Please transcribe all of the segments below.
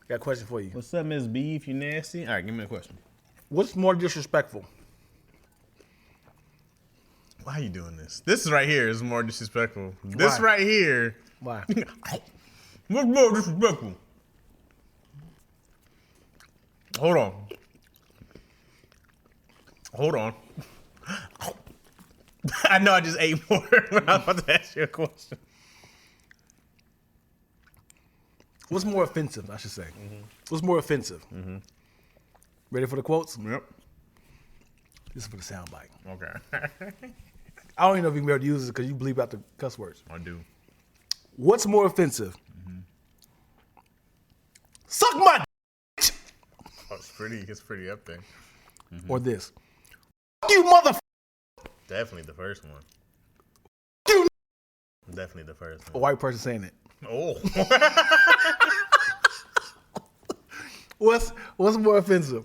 Got a question for you. What's up, Miss B? If you nasty. All right, give me a question. What's more disrespectful? Why are you doing this? This right here is more disrespectful. This right here. Why? What's more disrespectful? Hold on. I know I just ate more when I was about to ask you a question. What's more offensive, I should say? What's more offensive? Ready for the quotes? Yep. This is for the soundbite. Okay. I don't even know if you can be able to use this because you bleep out the cuss words. I do. What's more offensive? Suck my d- Oh, it's pretty up there. or this. You motherfucker. Definitely the first one. You. Definitely the first A one. white person saying it. Oh. What's more offensive?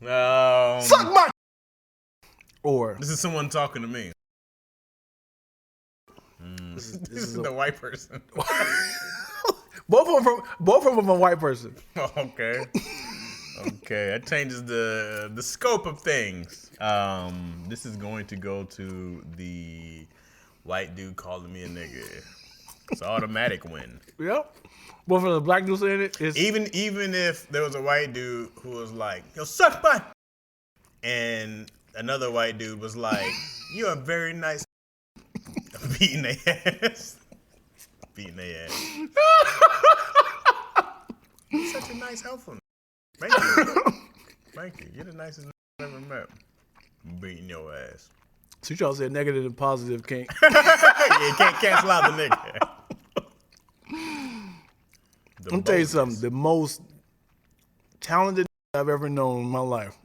Suck Suck my d- or This is someone talking to me. this This is is the white person. both of them from a white person. Okay. Okay, that changes the scope of things. This is going to go to the white dude calling me a nigga. It's an automatic win. Yep. Both of the black dudes saying it. It's Even if there was a white dude who was like, "Yo, suck my," and another white dude was like, "You're a very nice," beating their ass. Beating their ass. Such a nice, helpful. Thank you. Thank you. You're the nicest I've ever met. Beating your ass. so y'all said negative and positive can't. Yeah, you can't cancel out the nigga. Let me tell you something. The most talented I've ever known in my life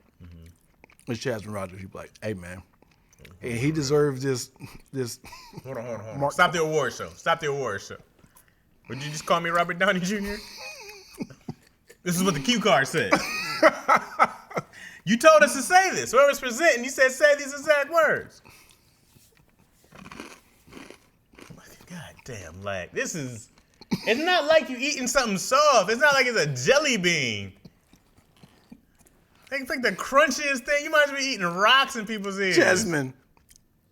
is Chasman Rogers. He's like, hey man, and he deserves this. Hold on. Stop the award show. Would you just call me Robert Downey Jr.? This is what the cue card said. You told us to say this. Whoever's presenting, you said say these exact words. God damn, like this is. It's not like you eating something soft. It's not like it's a jelly bean. It's like the crunchiest thing. You might as well be eating rocks in people's ears. Jasmine,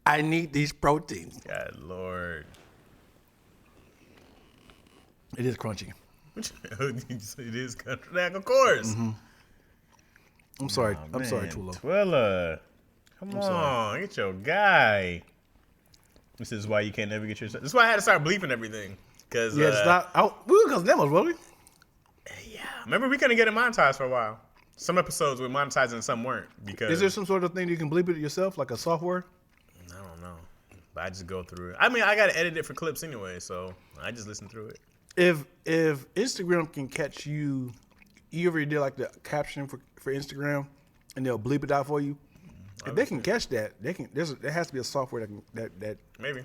I need these proteins. God Lord. It is crunchy. It is country neck, of course. I'm sorry. Oh, I'm sorry, man. Tulo. Twilla. Come on, get your guy. This is why you can't never get your. This is why I had to start bleeping everything. Cause Yeah, it's not. We were because demos, were we? Yeah, remember we couldn't get it monetized for a while. Some episodes were monetized and some weren't because. Is there some sort of thing you can bleep it yourself, like a software? I don't know, but I just go through it. I mean, I gotta edit it for clips anyway, so I just listen through it. If Instagram can catch you, you ever did like the caption for Instagram, and they'll bleep it out for you. If they can catch that, they can. There has to be a software that Maybe.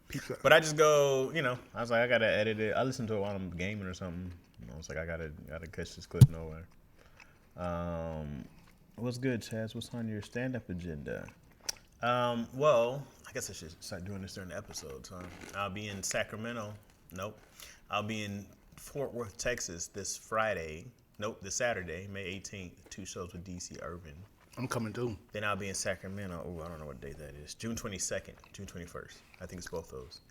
peeps up. But I just go, I was like, I gotta edit it. I listen to it while I'm gaming or something. I was like, I gotta catch this clip nowhere. What's good, Chaz? What's on your stand-up agenda? Well, I guess I should start doing this during the episodes, huh? I'll be in Sacramento. Nope. I'll be in Fort Worth, Texas this Friday. Nope, this Saturday, May 18th. 2 shows with DC Urban. I'm coming too. Then I'll be in Sacramento. Oh, I don't know what date that is. June 22nd, June 21st. I think it's both those.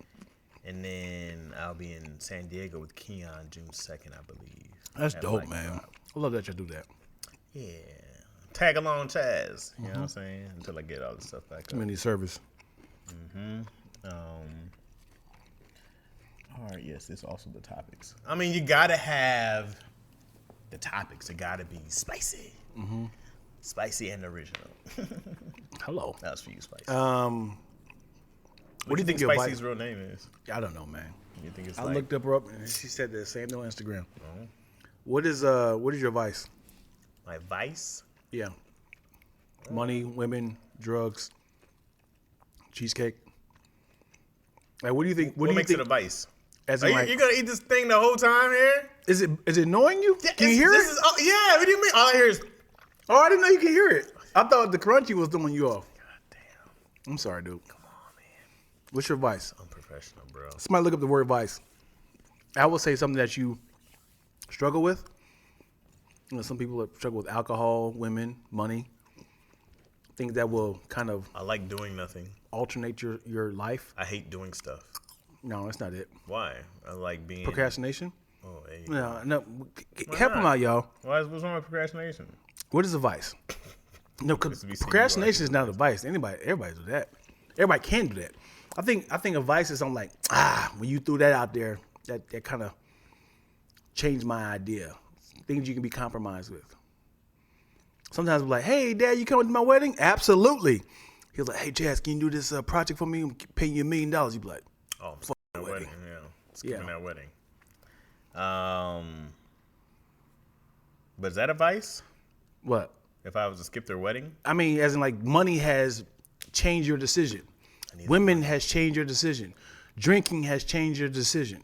And then I'll be in San Diego with Keon June 2nd, I believe. That's dope, man. I love that you do that. Yeah. Tag along, Chaz. You know what I'm saying? Until I get all this stuff back up. Community service. All right, yes, it's also the topics. I mean, you gotta have the topics. It gotta be spicy. Spicy and original. Hello. That was for you, Spicy. What do you think Spicy's real name is? I don't know, man. You think it's I like... looked up her up, and she said the same thing on Instagram. What is your vice? My vice? Yeah. Money, women, drugs, cheesecake. Like, what do you think? What do you makes think, it a vice? As Are in, you, like, you gonna eat this thing the whole time here? is it annoying you? Yeah, Can you hear it? Yeah, what do you mean? All I hear is... Oh, I didn't know you could hear it. I thought the crunchy was throwing you off. God damn. I'm sorry, dude. Come on, man. What's your vice? Unprofessional, bro. Somebody look up the word vice. I will say something that you struggle with. some people that struggle with alcohol, women, money. Things that will kind of I like doing nothing. alternate your life. I hate doing stuff. No, that's not it. Why? I like being Procrastination. Oh, hey. No. Why Help not? him out, y'all. What's wrong with procrastination? What is a vice? No, because to be seen procrastination is not a vice. Everybody do that. Everybody can do that. I think a vice is something like when you threw that out there, that kind of changed my idea. Things you can be compromised with. Sometimes we're like, hey, Dad, you coming to my wedding? Absolutely. He was like, hey, Jazz, can you do this project for me? I'm paying you $1 million. You'd be like, Oh, I'm skipping that wedding. Yeah, skipping that wedding. But is that a vice? what? If I was to skip their wedding? I mean, as in like money has changed your decision. Women has changed your decision. Drinking has changed your decision.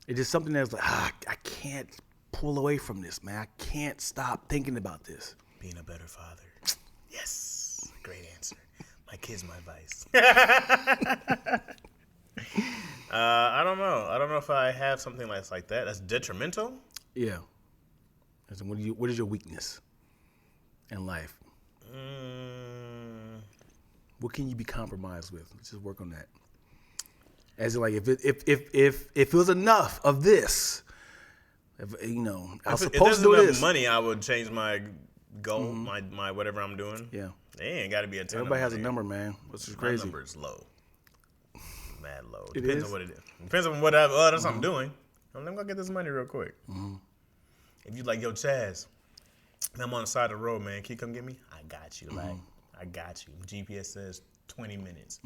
It is something that's like, I can't pull away from this, man. I can't stop thinking about this. Being a better father. Yes. Great answer. My kid's my vice. I don't know. I don't know if I have something like that. That's detrimental. Yeah. As in, what is your weakness in life? What can you be compromised with? Let's just work on that. As in, like, if it was enough of this, I was supposed to do enough this. money, I would change my goal, my whatever I'm doing. Yeah. It ain't got to be a ton. Everybody of has a money. number, man. Which is My crazy. number is low. Mad low. It Depends is? on what it is. Depends on what else I'm doing. I'm gonna get this money real quick. If you like, yo, Chaz, I'm on the side of the road, man. Can you come get me? I got you. Like, I got you. GPS says 20 minutes.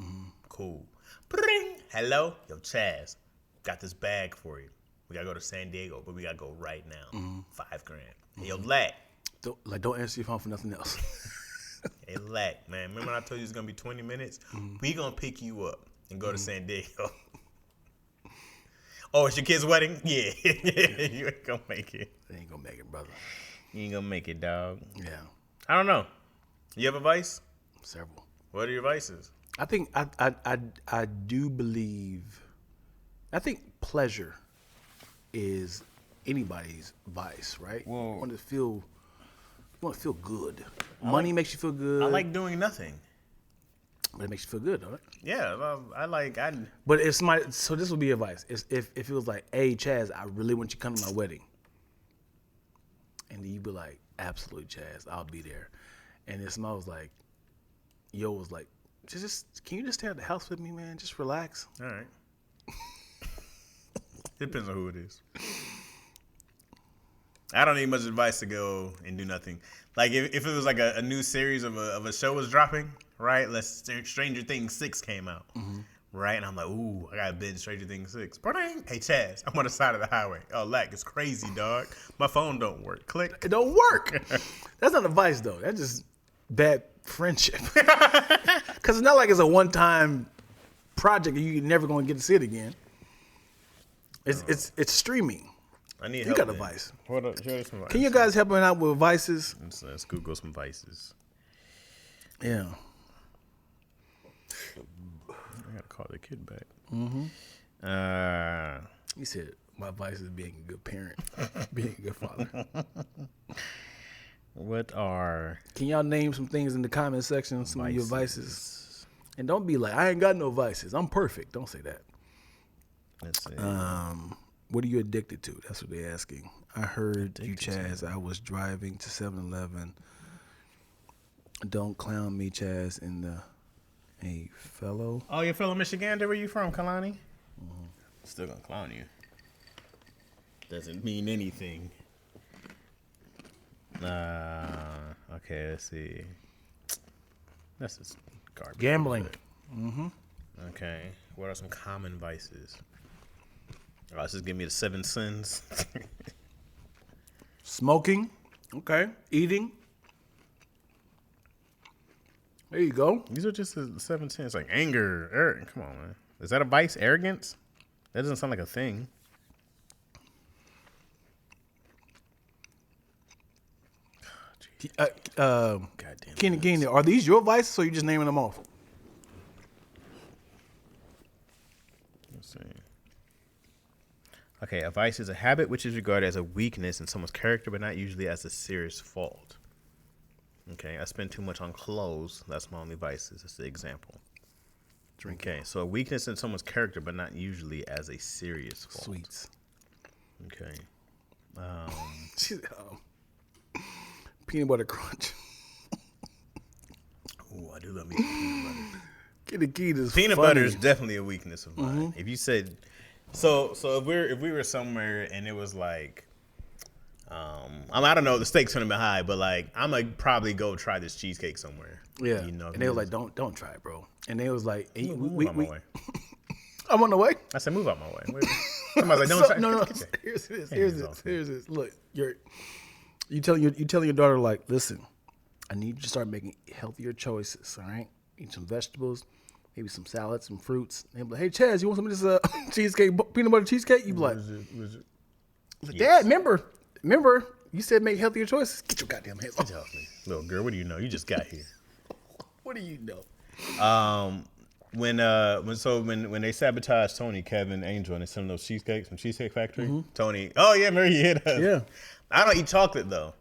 Cool. Bring. Hello, yo, Chaz, got this bag for you. We gotta go to San Diego, but we gotta go right now. $5,000. Hey, yo, Lack. Don't answer your phone for nothing else. Hey, Lack, man. Remember when I told you it's gonna be 20 minutes? We gonna pick you up and go to San Diego. Oh, it's your kid's wedding? Yeah. You ain't gonna make it. They ain't gonna make it, brother. You ain't gonna make it, dog. Yeah. I don't know. You have a vice? Several. What are your vices? I think I do believe. I think pleasure is anybody's vice, right? Well, you want to feel good. Money makes you feel good. I like doing nothing. but it makes you feel good, don't it? Yeah, well, But if somebody, so this would be advice. If it was like, hey, Chaz, I really want you to come to my wedding. And you'd be like, absolutely, Chaz, I'll be there. And if somebody was like, yo was like, just can you just stay at the house with me, man? Just relax. All right. Depends on who it is. I don't need much advice to go and do nothing. Like if it was like a new series of a show was dropping, right? Stranger Things 6 came out, right? And I'm like, ooh, I gotta binge Stranger Things 6. Hey Chaz, I'm on the side of the highway. Oh, Lack, it's crazy, dog. My phone don't work. Click. It don't work. That's not advice though. That's just bad friendship. Because it's not like it's a one-time project and you're never going to get to see it again. It's streaming. I need You help. got then. advice. Hold up, show us some advice. Can you guys help me out with vices? Let's Google some vices. Yeah. I gotta call the kid back. He said, my vice is being a good parent, being a good father. What are Can y'all name some things in the comment section, some of your vices? And don't be like, I ain't got no vices. I'm perfect. Don't say that. Let's see. What are you addicted to? That's what they're asking. I heard you, Chaz. I was driving to 7-Eleven. Don't clown me, Chaz, a fellow. Oh, your fellow Michigander, where you from, Kalani? Still gonna clown you. Doesn't mean anything. Okay, let's see. That's just garbage. Gambling. Okay, what are some common vices? Oh, let's just give me the 7 sins. Smoking. Okay. Eating. There you go. These are just the 7 sins, like anger. Come on, man. Is that a vice? Arrogance? That doesn't sound like a thing. Goddamn. Kenny, Kenny, are these your vices or are you just naming them off? Let's see. Okay, a vice is a habit which is regarded as a weakness in someone's character, but not usually as a serious fault. Okay, I spend too much on clothes. That's my only vices. That's the example. Drinking. Okay, so a weakness in someone's character, but not usually as a serious fault. Sweets. Okay. Peanut butter crunch. Ooh, I do love me some peanut butter. Peanut Butter is definitely a weakness of mine. If you said, so if we were somewhere and it was like, I don't know, the stakes couldn't be high, but like I'm gonna probably go try this cheesecake somewhere. Yeah, you know, and they were like, don't try it, bro. And they was like, hey, move out my way. I'm on the way. I said, move out my way. Somebody's like, don't try. No. Here's this. Look, you telling your daughter, like, listen, I need you to start making healthier choices. All right, eat some vegetables, maybe some salads, some fruits. And be like, hey, Chaz, you want some of this cheesecake, peanut butter cheesecake? You be like, Yes. Dad, remember, you said make healthier choices. Get your goddamn hands off. me. Little girl, what do you know? You just got here. What do you know? When they sabotaged Tony, Kevin, Angel, and they sent them those cheesecakes from Cheesecake Factory, Tony, oh yeah, remember you hit us. Yeah. I don't eat chocolate though.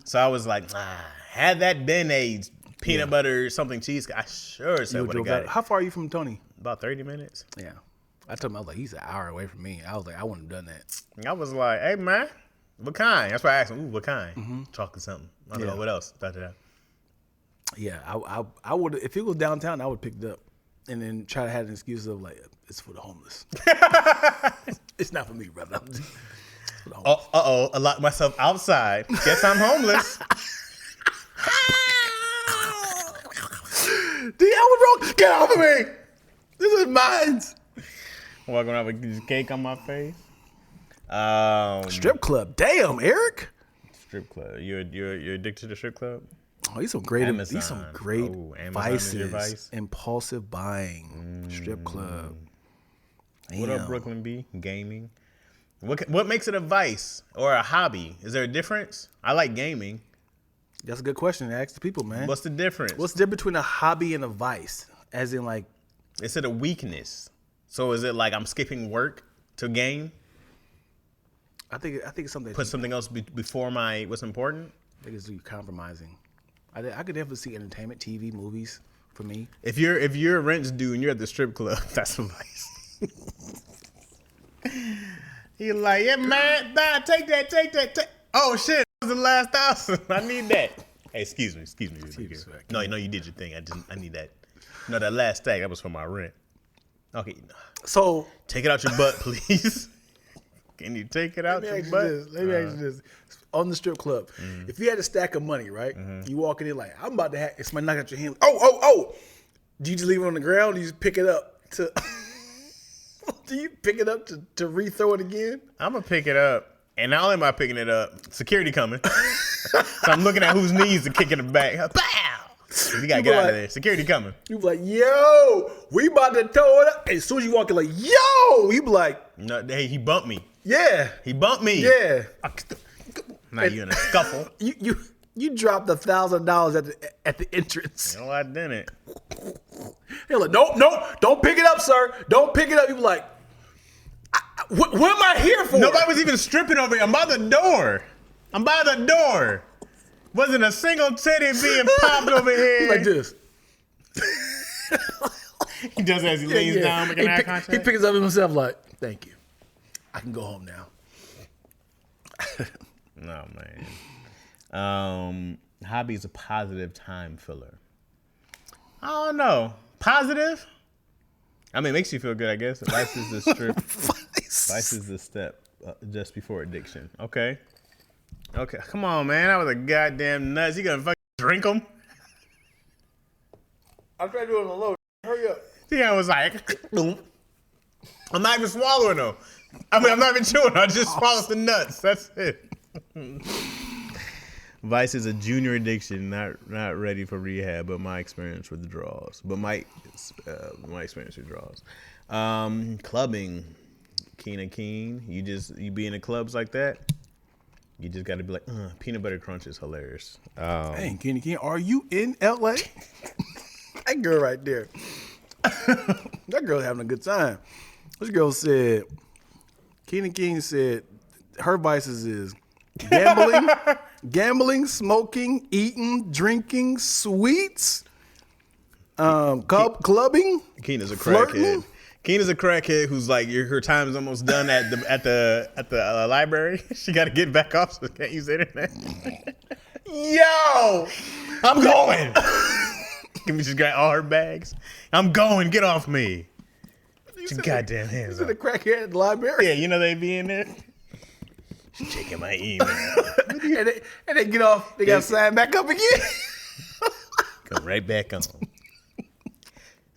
So I was like, had that been a peanut butter something cheesecake, I sure said would have got it. How far are you from Tony? About 30 minutes. Yeah. I told him, I was like, he's an hour away from me. I was like, I wouldn't have done that. And I was like, hey man, what kind? That's why I asked him, ooh, what kind? Chocolate something. I don't know what else. Yeah, I would, if it was downtown, I would pick it up and then try to have an excuse of like, it's for the homeless. It's not for me, brother. I locked myself outside. Guess I'm homeless. D, I was wrong. Get off of me. This is mine. Walking around with this cake on my face. Strip club. Damn, Eric. Strip club. You're addicted to the strip club? Oh, these some great Amazon vices. is your vice? Impulsive buying. Strip club. Damn. What up, Brooklyn B? Gaming. What makes it a vice or a hobby? Is there a difference? I like gaming. That's a good question to ask the people, man. What's the difference? What's the difference between a hobby and a vice? As in, like, is it a weakness? So is it like I'm skipping work to game? I think it's something. Put something else before what's important. I think it's you compromising. I could definitely see entertainment, TV, movies for me. If you're a rent due and you're at the strip club, that's a vice. You're like, yeah, man, nah, take that. Oh shit, that was the last 1,000. I need that. Hey, excuse me. No, you did your thing. I need that. No, that last stack, that was for my rent. Okay, so take it out your butt, please. Can you take it out your butt? Let me ask you this. On the strip club, if you had a stack of money, right? You walk in there like, I'm about to have, it's my knock out your hand. Oh. Do you just leave it on the ground? Or do you just pick it up to, do you pick it up to re-throw it again? I'm going to pick it up. And not only am I picking it up, security coming. So I'm looking at whose knees are kicking it back. Pow! You got to get out of there. Security coming. You be like, yo, we about to throw it up. As soon as you walk in like, yo, you be like. No, hey, he bumped me. Yeah. He bumped me. Yeah. Now you're in a scuffle. You dropped $1,000 at the entrance. No, I didn't. They're like, nope, don't pick it up, sir. Don't pick it up. You be like, what am I here for? Nobody was even stripping over here. I'm by the door. Wasn't a single titty being popped over here. He's like this. He does as he leans down, making eye contact. He picks up himself like, thank you. I can go home now. No, man. Hobby is a positive time filler. I don't know. Positive? I mean, it makes you feel good, I guess. Vice is the strip. Vice is the step just before addiction. Okay. Come on, man. That was a goddamn nuts. You gonna fucking drink them? I'm trying to do it on the low. Hurry up. Yeah, I was like, I'm not even swallowing them. I mean, I'm not even chewing. I just swallowed the nuts. That's it. Vice is a junior addiction, not ready for rehab, but my experience with the draws. My experience with draws. Clubbing, keen. You be in the clubs like that. You just got to be like, peanut butter crunch is hilarious. Dang, Keen, are you in LA? That girl right there. That girl having a good time. This girl said, Keena King said her vices is gambling, smoking, eating, drinking, sweets, clubbing. Keena's a flirting. crackhead. Keena's a crackhead who's like her time is almost done at the library. She got to get back off, so can't use the internet. Yo, I'm going. Can we just grab all her bags? I'm going. Get off me. Get your goddamn hands Is it off. a crackhead at the library? Yeah, you know they be in there. She's checking my email. and they get off. They got to sign back up again. Come right back on.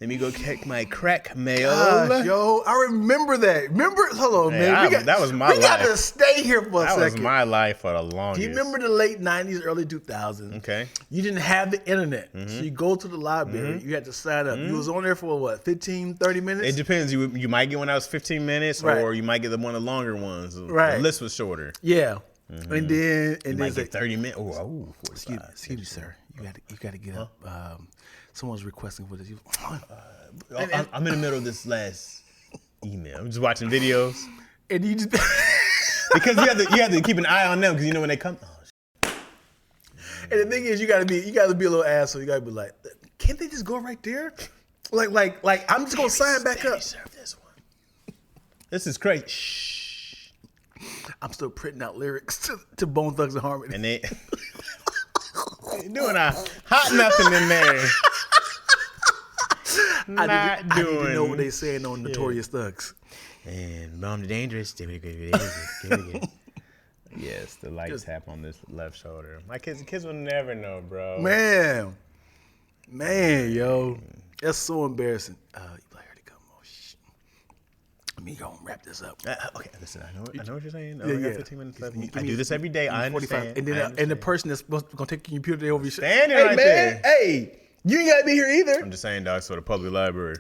Let me go check my crack mail. Gosh, yo, I remember that. Hold on, man. That was my life. We got to stay here for a That second. was my life for the longest. Do you remember the late 90s, early 2000s? Okay. You didn't have the internet. So you go to the library. You had to sign up. You was on there for, what, 15, 30 minutes? It depends. You might get one that was 15 minutes, Right. or you might get one of the longer ones. Right. The list was shorter. Yeah. And then You might say, get 30 minutes. Oh, 45. excuse me, sir. You got to get up. Someone's requesting for this. I'm in the middle of this last email. I'm just watching videos. And you just... Because you have to keep an eye on them, because you know when they come. Oh, And the thing is, you gotta be a little asshole. You gotta be like, can't they just go right there? Like I'm just gonna sign back up. serve this one. This is crazy. Shh. I'm still printing out lyrics to Bone Thugs and Harmony. And they doing a hot nothing in there. I need to know what they saying on Notorious Thugs. And Bomb the Dangerous. Yes, the light tap on this left shoulder. My kids will never know, bro. Man, yo, that's so embarrassing. You like her to come? Oh shit. Let me go and wrap this up. Okay, listen. I know what you're saying. Yeah, I got yeah. 15 minutes left. Give I me- do this every day. I 45. understand. And then I and the understand. person that's supposed to gonna take your computer, they over your shit. Standing Hey right man, there. hey, you ain't gotta be here either. I'm just saying, dog. So the public library.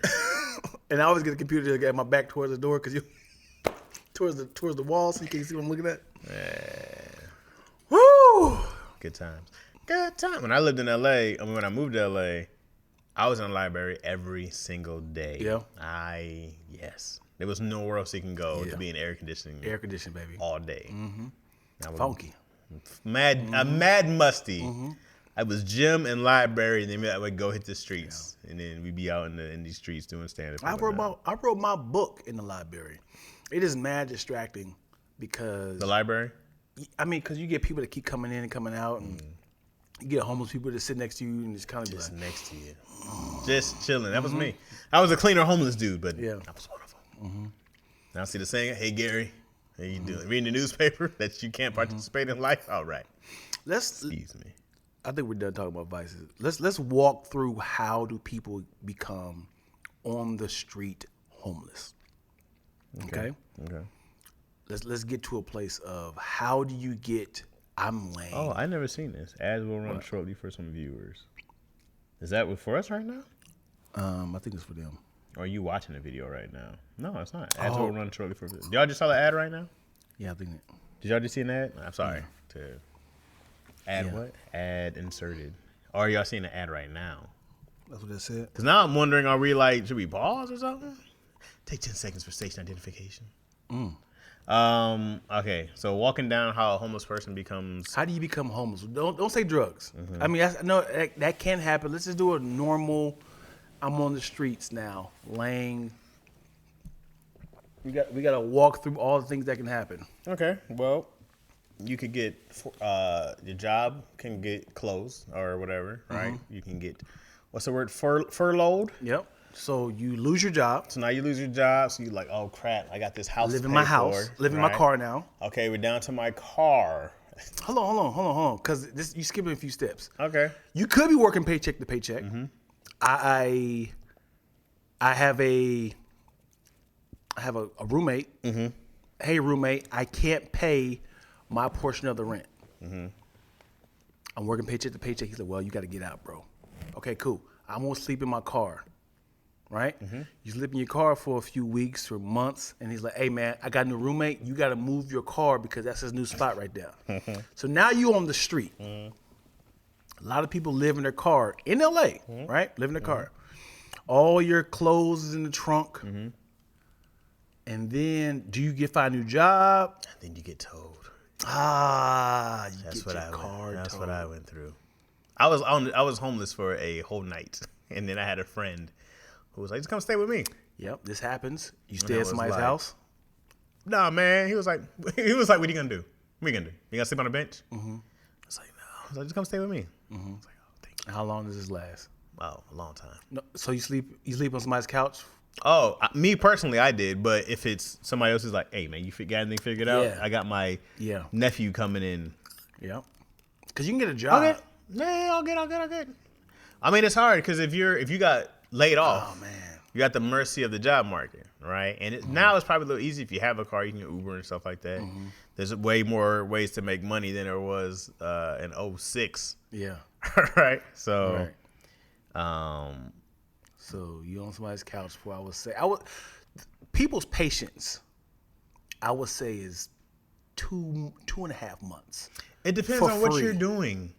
And I always get the computer to get my back towards the door because you towards the wall so you can't see what I'm looking at. Woo! Good times. Good time. When I lived in LA, when I moved to LA, I was in the library every single day. Yeah. Yes. There was nowhere else you can go Yeah. to be in air conditioning Air conditioning, baby. all day. I was Funky. mad musty. I was gym and library, and then I would go hit the streets, and then we'd be out in these streets doing stand-up. I wrote my book in the library. It is mad distracting because The library? because you get people that keep coming in and coming out, and you get homeless people that sit next to you and just kind of Just like, next to you. Just chilling. That was me. I was a cleaner homeless dude, but Yeah. I was one of them. Now see the saying, hey, Gary, how you doing? Reading the newspaper that you can't participate in life? All right. Excuse me. I think we're done talking about vices. Let's walk through how do people become on the street homeless. Okay? Okay. Let's get to a place of how do you get I'm laying. Oh, I never seen this. Ads will run shortly for some viewers. Is that for us right now? I think it's for them. Or are you watching the video right now? No, it's not. Ads will run shortly for. Y'all just saw the ad right now? Yeah, I think Did y'all just see an ad? I'm sorry. To add Yeah. what? Ad inserted. Or are y'all seeing the ad right now? that's what it said. Because now I'm wondering, are we like, should we pause or something? Take 10 seconds for station identification. Okay, so walking down how a homeless person becomes. How do you become homeless? Don't say drugs. I mean, I know that can happen. Let's just do a normal. I'm on the streets now, laying. We got to walk through all the things that can happen. Okay, well, you could get your job can get closed or whatever, right? You can get what's the word furloughed. Yep. So you lose your job. So now you lose your job. So you're like, oh crap, I got this house. Live to in pay my house. for, Live in my right? car now. Okay, we're down to my car. Hold on. Because you skipping a few steps. Okay. You could be working paycheck to paycheck. I have a roommate. Hey roommate, I can't pay my portion of the rent. I'm working paycheck to paycheck. He said, well, you got to get out, bro. Okay, cool. I'm gonna sleep in my car. Right? You sleep in your car for a few weeks or months, and he's like, hey man, I got a new roommate. You got to move your car because that's his new spot right there. So now you on the street. A lot of people live in their car in LA, right? Live in their car. All your clothes is in the trunk. And And then, do you find a new job? And then you get towed. That's what I went through. I was homeless for a whole night, and then I had a friend who was like, "Just come stay with me." Yep, this happens. You stay at somebody's house. Nah, man. He was like, "What are you gonna do? What you gonna do? You gonna sleep on the bench?" Mm-hmm. I was like, "No." I was like, "Just come stay with me." Mm-hmm. I was like, "Oh, thank you." How long does this last? Wow, a long time. No, so you sleep on somebody's couch? Oh, me personally, I did. But if it's somebody else who's like, "Hey, man, you got anything figured out?" Yeah. I got my nephew coming in. Yep. Because you can get a job. Okay. Yeah, I'll get. I mean, it's hard because if you got laid off, Oh man, you got the mercy of the job market, right? And now it's probably a little easy if you have a car, you can get Uber and stuff like that. Mm-hmm. There's way more ways to make money than there was in 06. Yeah. Right. So, so you on somebody's couch for people's patience, I would say, is 2.5 months. It depends on what you're doing.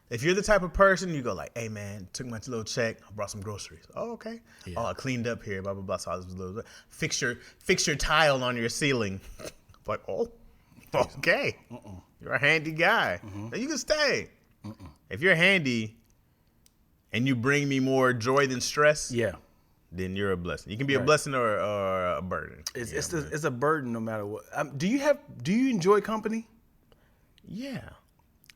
If you're the type of person, you go like, "Hey man, took my little check, I brought some groceries." Oh, okay. Yeah. Oh, I cleaned up here, blah blah blah. So I was a little fix your tile on your ceiling. Like, oh, okay. You're a handy guy. Now you can stay. If you're handy and you bring me more joy than stress, then you're a blessing. You can be a blessing or a burden. It's a burden no matter what. Do you enjoy company? Yeah.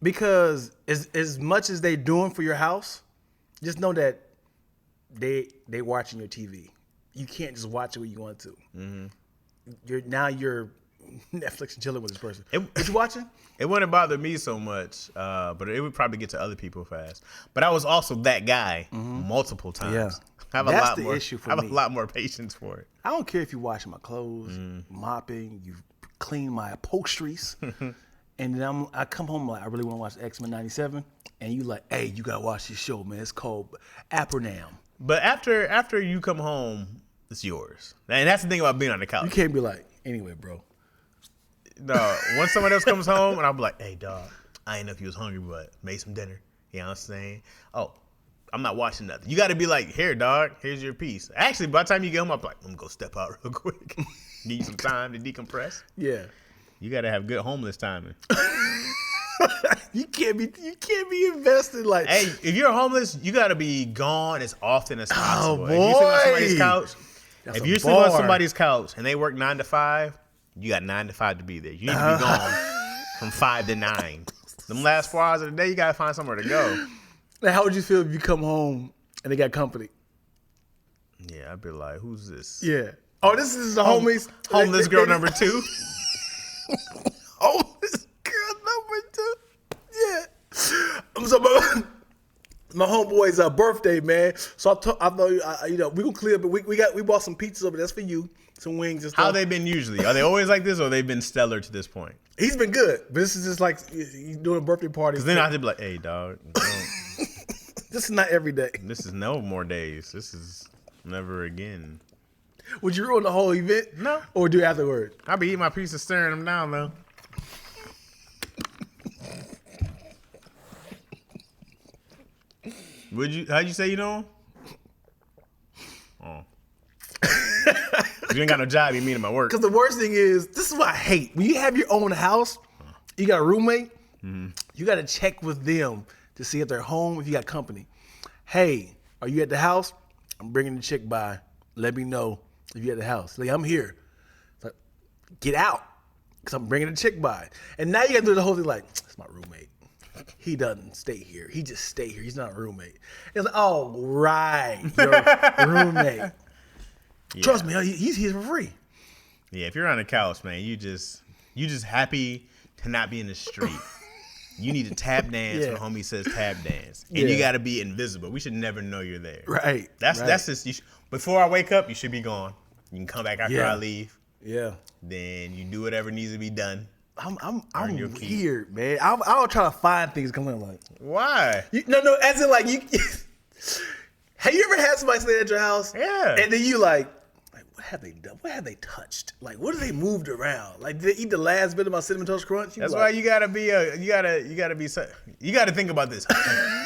Because as much as they doing for your house, just know that they watching your TV. You can't just watch it when you want to. Mm-hmm. You're Netflix and chilling with this person. What you watching? It wouldn't bother me so much, but it would probably get to other people fast. But I was also that guy multiple times. Yeah. That's the issue for me. I me. have a lot more patience for it. I don't care if you're washing my clothes, mopping, you clean my upholsteries. And then I come home like, I really want to watch X-Men 97. And you like, "Hey, you got to watch this show, man. It's called Apernam." But after you come home, it's yours. And that's the thing about being on the couch. You can't be like, "Anyway, bro." No, once someone else comes home and I'll be like, "Hey, dog, I ain't know if you was hungry, but made some dinner." You know what I'm saying? Oh, I'm not watching nothing. You got to be like, "Here, dog, here's your piece." Actually, by the time you get home, I'm like, "I'm going to go step out real quick." Need some time to decompress. Yeah. You gotta have good homeless timing. You can't be invested like. Hey, if you're homeless, you gotta be gone as often as possible. Oh boy! If you sleep on somebody's couch and they work 9 to 5, you got 9 to 5 to be there. You need to be gone from 5 to 9. Them last 4 hours of the day, you gotta find somewhere to go. Now, how would you feel if you come home and they got company? Yeah, I'd be like, "Who's this?" Yeah. Oh, this is the homies. Homeless girl number 2. Homeless girl number 2. Yeah. So my homeboy's birthday, man. So I know we gonna clear, but we bought some pizzas over. That's for you. Some wings and stuff. How they been usually? Are they always like this, or they've been stellar to this point? He's been good, but this is just like he's doing a birthday party. Because then I have to be like, "Hey, dog, this is not every day. This is no more days. This is never again." Would you ruin the whole event? No. Or do afterward? I'll be eating my pizza, staring them down though. How'd you say you know him? Oh. You ain't got no job, you mean at my work. Because the worst thing is, this is what I hate. When you have your own house, you got a roommate, you got to check with them to see if they're home, if you got company. "Hey, are you at the house? I'm bringing the chick by. Let me know if you're at the house." Like, "I'm here." It's like, get out, because I'm bringing the chick by. And now you got to do the whole thing like, "It's my roommate. He doesn't stay here. He just stay here. He's not a roommate." It's like, "Oh, right, you're a roommate." Yeah. Trust me, he's here for free. Yeah, if you're on the couch, man, you just happy to not be in the street. You need to tap dance when homie says tap dance, and you got to be invisible. We should never know you're there. Right. That's just before I wake up. You should be gone. You can come back after I leave. Yeah. Then you do whatever needs to be done. I'm weird, man. I'll try to find things coming like. Why? No, as in like you. Have you ever had somebody stay at your house? Yeah. And then you like have they done? What have they touched? Like, what have they moved around? Like, did they eat the last bit of my Cinnamon Toast Crunch? That's why you gotta be you gotta think about this.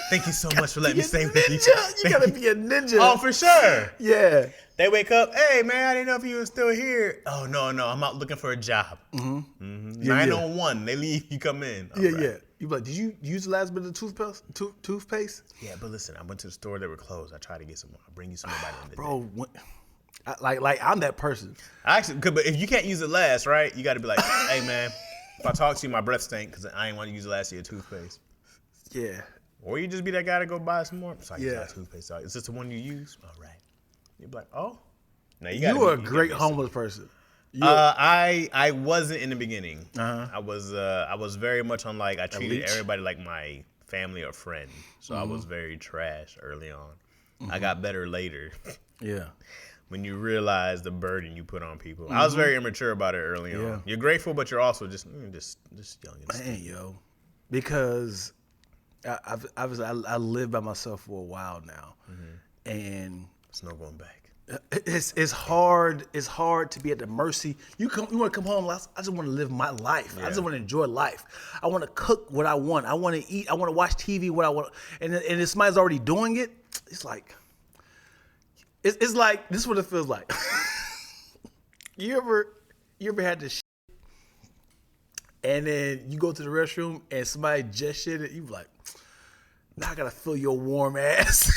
Thank you so much for letting me stay with you. You gotta be a ninja. Oh, for sure. Yeah. They wake up, hey man, I didn't know if you were still here. Oh no, I'm out looking for a job. Mm-hmm. 901, they leave, you come in. All right. Yeah. You be like, did you use the last bit of toothpaste? Yeah, but listen, I went to the store, they were closed. I tried to get some more. I'll bring you some more by the end of the day. Bro, like I'm that person. But if you can't use it last, right? You got to be like, hey man, if I talk to you, my breath stink because I ain't want to use the last of your toothpaste. Yeah. Or you just be that guy to go buy some more. So I use Yeah. that toothpaste. So is this the one you use? All right. You'd be like, oh. Now You are a great homeless person. I wasn't in the beginning. Uh-huh. I was very much on like I treated leech? everybody like my family or friend. So I was very trash early on. I got better later. Yeah. When you realize the burden you put on people. I was very immature about it early on. You're grateful, but you're also just young and stupid. Man, yo, because I lived by myself for a while now, and There's no going back. it's hard. It's hard to be at the mercy. You want to come home. I just want to live my life. I just want to enjoy life. I want to cook what I want. I want to eat. I want to watch TV what I want. And if somebody's already doing it, it's like this is what it feels like. You ever had this shit, and then you go to the restroom and somebody just shit it, you be like, now I gotta feel your warm ass.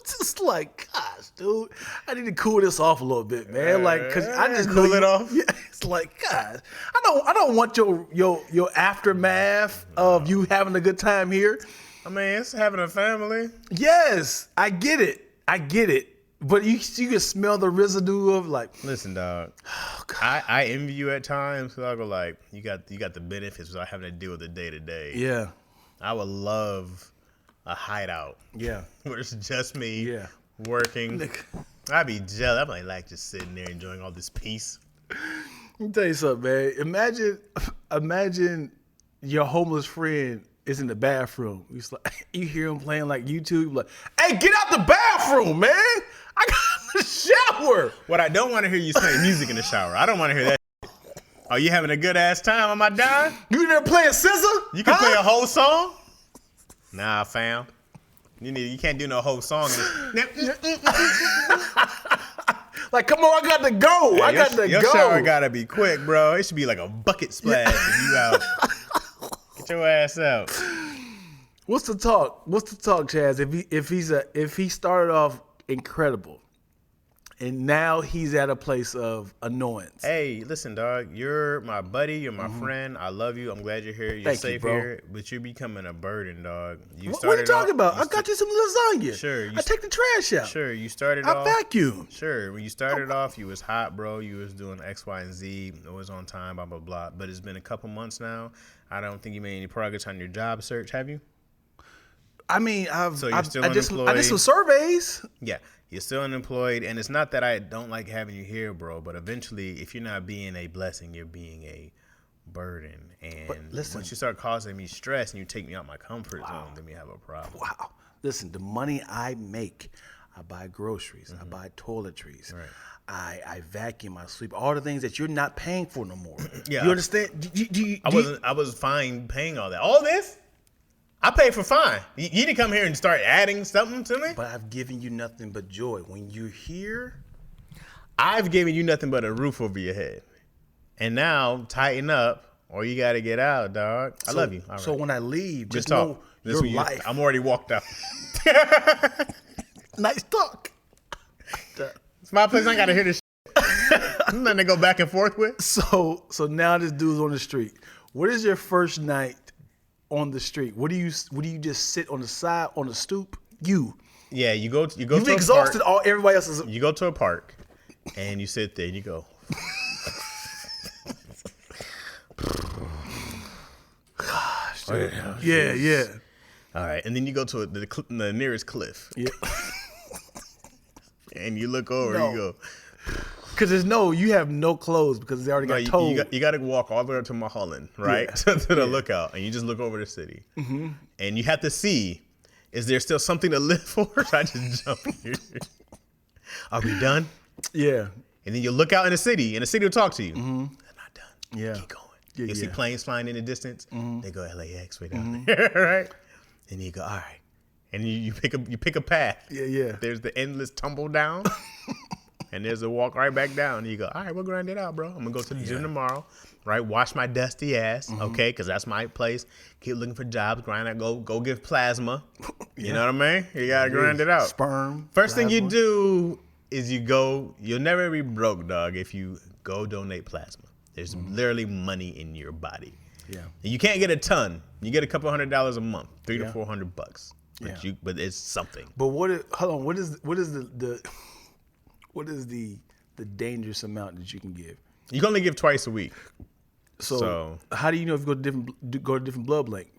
Just like, gosh, dude, I need to cool this off a little bit, man. Like, cause I just cool know it off. Yeah, it's like, gosh, I don't want your aftermath of you having a good time here. I mean, it's having a family. Yes, I get it. But you can smell the residue of like. Listen, dog. I envy you at times because I go like, you got the benefits without having to deal with the day to day. Yeah. I would love a hideout. Yeah. Where it's just me. Yeah. Working. I'd be jealous. I'd be like just sitting there enjoying all this peace. Let me tell you something, man. Imagine your homeless friend is in the bathroom. He's like, you hear him playing like YouTube. Like, hey, get out the bathroom, man. I got the shower. What I don't want to hear you is playing music in the shower. I don't want to hear that. Are you having a good ass time? Am I dying? You there playing SZA? You can play a whole song? Nah, fam. You can't do no whole song. Like, come on, I got to go. Yeah, I got to go. Your shower gotta be quick, bro. It should be like a bucket splash if you out. Get your ass out. What's the talk, Chaz? If he started off incredible, and now he's at a place of annoyance. Hey, listen, dog. You're my buddy. You're my friend. I love you. I'm glad you're here. You're Thank safe you, bro. here. But you're becoming a burden, dog. What are you talking about? I got you some lasagna. Sure. I take the trash out. Sure. You started I off. vacuum. Sure. When you started off, you was hot, bro. You was doing X, Y, and Z. It was on time, blah, blah, blah. But it's been a couple months now. I don't think you made any progress on your job search, have you? I mean, So you're still I unemployed? did some surveys. Yeah. You're still unemployed, and it's not that I don't like having you here, bro, but eventually, if you're not being a blessing, you're being a burden. And listen, once you start causing me stress and you take me out my comfort zone, then we have a problem. Wow. Listen, the money I make, I buy groceries, I buy toiletries, Right. I vacuum, I sweep, all the things that you're not paying for no more. Yeah. You understand? I was fine paying all that. All this? I pay for fine. You didn't come here and start adding something to me? But I've given you nothing but joy. When you're here, I've given you nothing but a roof over your head. And now, tighten up, or you got to get out, dog. I love you. All so right. when I leave, just talk. know This your one life. I'm already walked out. Nice talk. It's my place. I got to hear this shit. Nothing to go back and forth with. So now this dude's on the street. What is your first night on the street? What do you just sit on the side on the stoop? Yeah, you go You've to exhausted a park. everybody else's. You go to a park, and you sit there and you go. Gosh, yeah. All right, and then you go to the nearest cliff. Yeah. And you look over, No. you go. Because you have no clothes because they already got told. You got to walk all the way up to Mulholland, right? Yeah. to the lookout, and you just look over the city. Mm-hmm. And you have to see, is there still something to live for? So I just jump here. Are we done? Yeah. And then you look out in the city, and the city will talk to you. They're not done. Yeah. Keep going. Yeah, You see yeah. planes flying in the distance. They go LAX way down there, right? And you go, all right. And you pick a path. Yeah, yeah. There's the endless tumble down. And there's a walk right back down. And you go, all right, we'll grind it out, bro. I'm going to go to the gym tomorrow, right? Wash my dusty ass, okay? Because that's my place. Keep looking for jobs, grind out, go give plasma. You know what I mean? You got to grind it out. Sperm. First thing you plasma. do is you'll never be broke, dog, if you go donate plasma. There's literally money in your body. Yeah. And you can't get a ton. You get a couple $100 a month, $300 to $400. But, Yeah. but it's something. But hold on, what is the dangerous amount that you can give? You can only give twice a week. So how do you know if you go to different blood bank?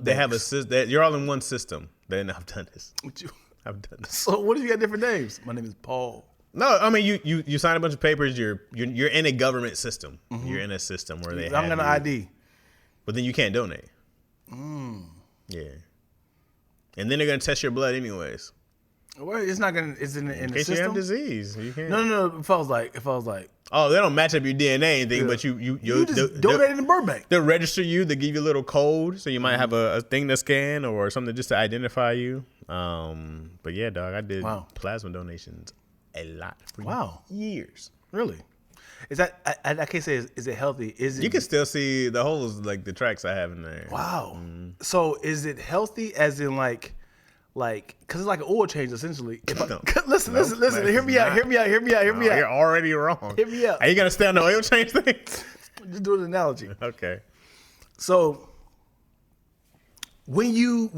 They have a banks? system. You're all in one system. Then I've done this. I've done this. So what if you got different names? My name is Paul. No, I mean you sign a bunch of papers. You're in a government system. You're in a system where they I'm have gonna you, ID. but then you can't donate. Yeah, and then they're gonna test your blood anyways. Well, it's not gonna. It's in the In case you have system. disease, you can't. No. If I was like, Oh, they don't match up your DNA or anything, but you just donate in the Burbank. They'll register you. They give you a little code, so you might have a thing to scan or something just to identify you. But yeah, dog, I did plasma donations a lot for years. Really? Is that I can't say is it healthy? Is it? You can still see the holes, like the tracks I have in there. Wow. So is it healthy? As in like, because it's like an oil change essentially. Listen. Hear me out. You're already wrong. Hear me out. Are you gonna stay on the oil change thing? Just do an analogy. Okay. So when you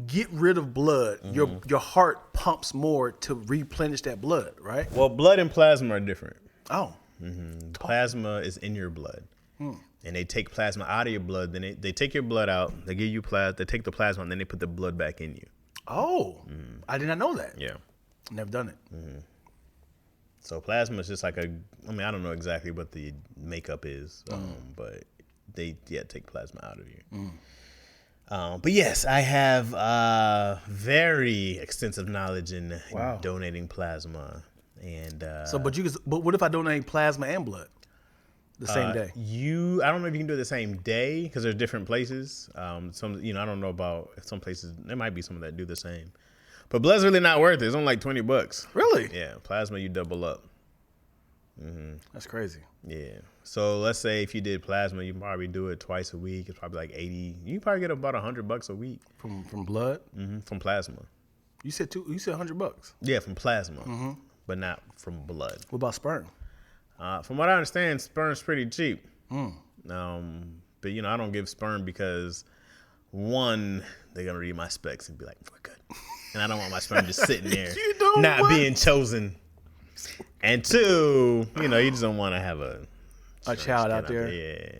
get rid of blood, your heart pumps more to replenish that blood, right? Well, blood and plasma are different. Oh. Plasma is in your blood, and they take plasma out of your blood. Then they take your blood out. They give you plasma. They take the plasma, and then they put the blood back in you. Oh. I did not know that. Yeah. Never done it. So plasma is just like I mean, I don't know exactly what the makeup is, but they take plasma out of you. But yes, I have very extensive knowledge in donating plasma. And but what if I donate plasma and blood the same day? I don't know if you can do it the same day because there's different places. Some I don't know about some places. There might be some that do the same, but blood's really not worth it. It's only like $20. Really? Yeah, plasma you double up. That's crazy. Yeah. So let's say if you did plasma, you probably do it twice a week. It's probably like 80. You probably get about $100 a week From blood? from plasma. You said $100. Yeah, from plasma, but not from blood. What about sperm? From what I understand, sperm's pretty cheap. But I don't give sperm because one, they're gonna read my specs and be like, "We're good," and I don't want my sperm just sitting there not being chosen. And two, you just don't want to have a child out there.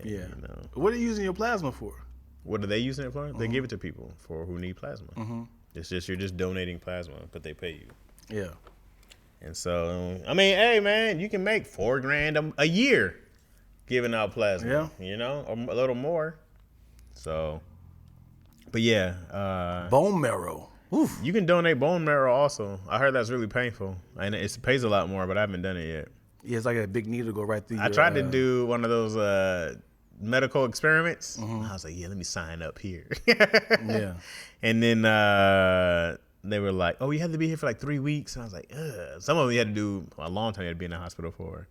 Yeah. What are you using your plasma for? What are they using it for? They give it to people who need plasma. It's just you're just donating plasma, but they pay you. Yeah. And so, I mean, hey man, you can make $4,000 a year giving out plasma. Yeah. Or a little more. So, but yeah, Bone marrow. Oof. you can donate bone marrow also. I heard that's really painful, and it pays a lot more, but I haven't done it yet. Yeah, it's like a big needle go right through. I tried to do one of those medical experiments. I was like, yeah, let me sign up here. Yeah. And then they were like, oh, you had to be here for like 3 weeks. And I was like, ugh. Some of them you had to do a long time. You had to be in the hospital for.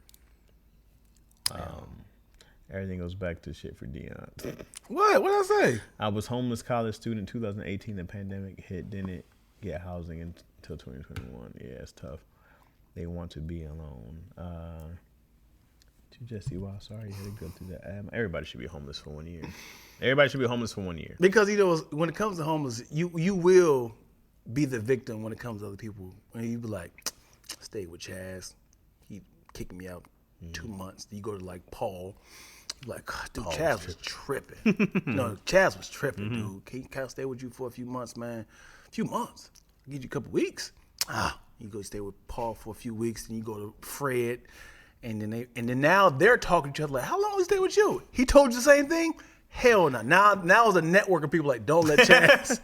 Everything goes back to shit for Dion. What? What did I say? I was homeless college student 2018. The pandemic hit. Didn't get housing until 2021. Yeah, it's tough. They want to be alone. To Jesse, wow, sorry you had to go through that. Everybody should be homeless for 1 year. Everybody should be homeless for 1 year. Because when it comes to homeless, you will be the victim when it comes to other people. When you be like, stay with Chaz, he kicked me out 2 months. Then you go to like Paul, you're like, God, dude, Chaz was tripping. No, Chaz was tripping, dude. Can I stay with you for a few months, man? A few months. I'll give you a couple weeks. You go stay with Paul for a few weeks, then you go to Fred, and then now they're talking to each other like, how long did he stay with you? He told you the same thing? Hell no. Now it's a network of people like, don't let Chad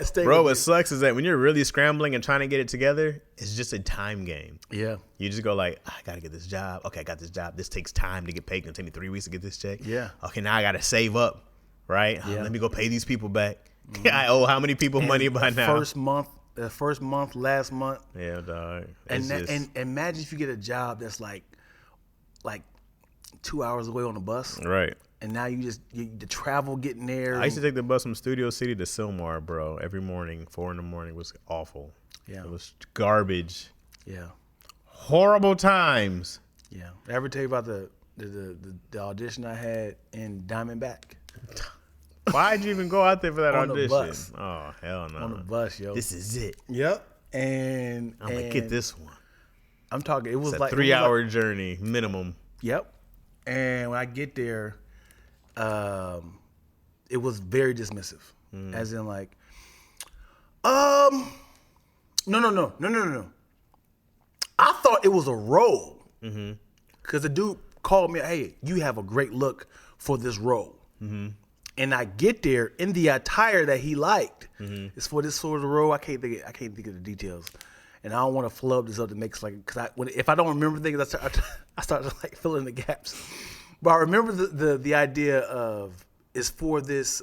stay. Bro, with what you. sucks is that when you're really scrambling and trying to get it together, it's just a time game. Yeah. You just go like, I got to get this job. Okay, I got this job. This takes time to get paid. It's going to take me 3 weeks to get this check. Yeah. Okay, now I got to save up, right? Yeah. Let me go pay these people back. I owe how many people money by now? First month, last month. Yeah, dog. And imagine if you get a job that's like 2 hours away on the bus. Right. And now the travel getting there. I used to take the bus from Studio City to Sylmar, bro, every morning. 4 a.m. was awful. Yeah. It was garbage. Yeah. Horrible times. Yeah. I ever tell you about the audition I had in Diamondback? Why'd you even go out there for that On the audition? bus. Oh, hell no. On the bus, yo. This is it. Yep. And I'm going to get this one. I'm talking, it was It's like a 3-hour journey minimum. Yep. And when I get there, it was very dismissive. As in like, no. I thought it was a role. Because the dude called me, hey, you have a great look for this role. And I get there in the attire that he liked. It's for this sort of role. I can't think of the details. And I don't want to flub this up to make like, because if I don't remember things, I start like filling the gaps. But I remember the idea of it's for this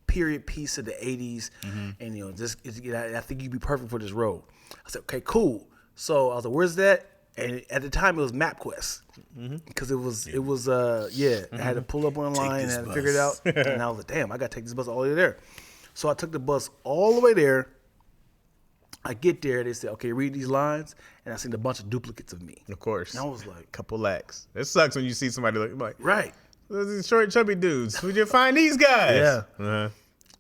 period piece of the 80s, and I think you'd be perfect for this role. I said, okay, cool. So I was like, where's that? And at the time it was MapQuest, because I had to pull up online and I had to figure it out. And I was like, damn, I got to take this bus all the way there. So I took the bus all the way there. I get there, they said, okay, read these lines, and I seen a bunch of duplicates of me. Of course. And I was like, couple lacks. It sucks when you see somebody like right. These short, chubby dudes. Where'd you find these guys? Yeah. Uh-huh.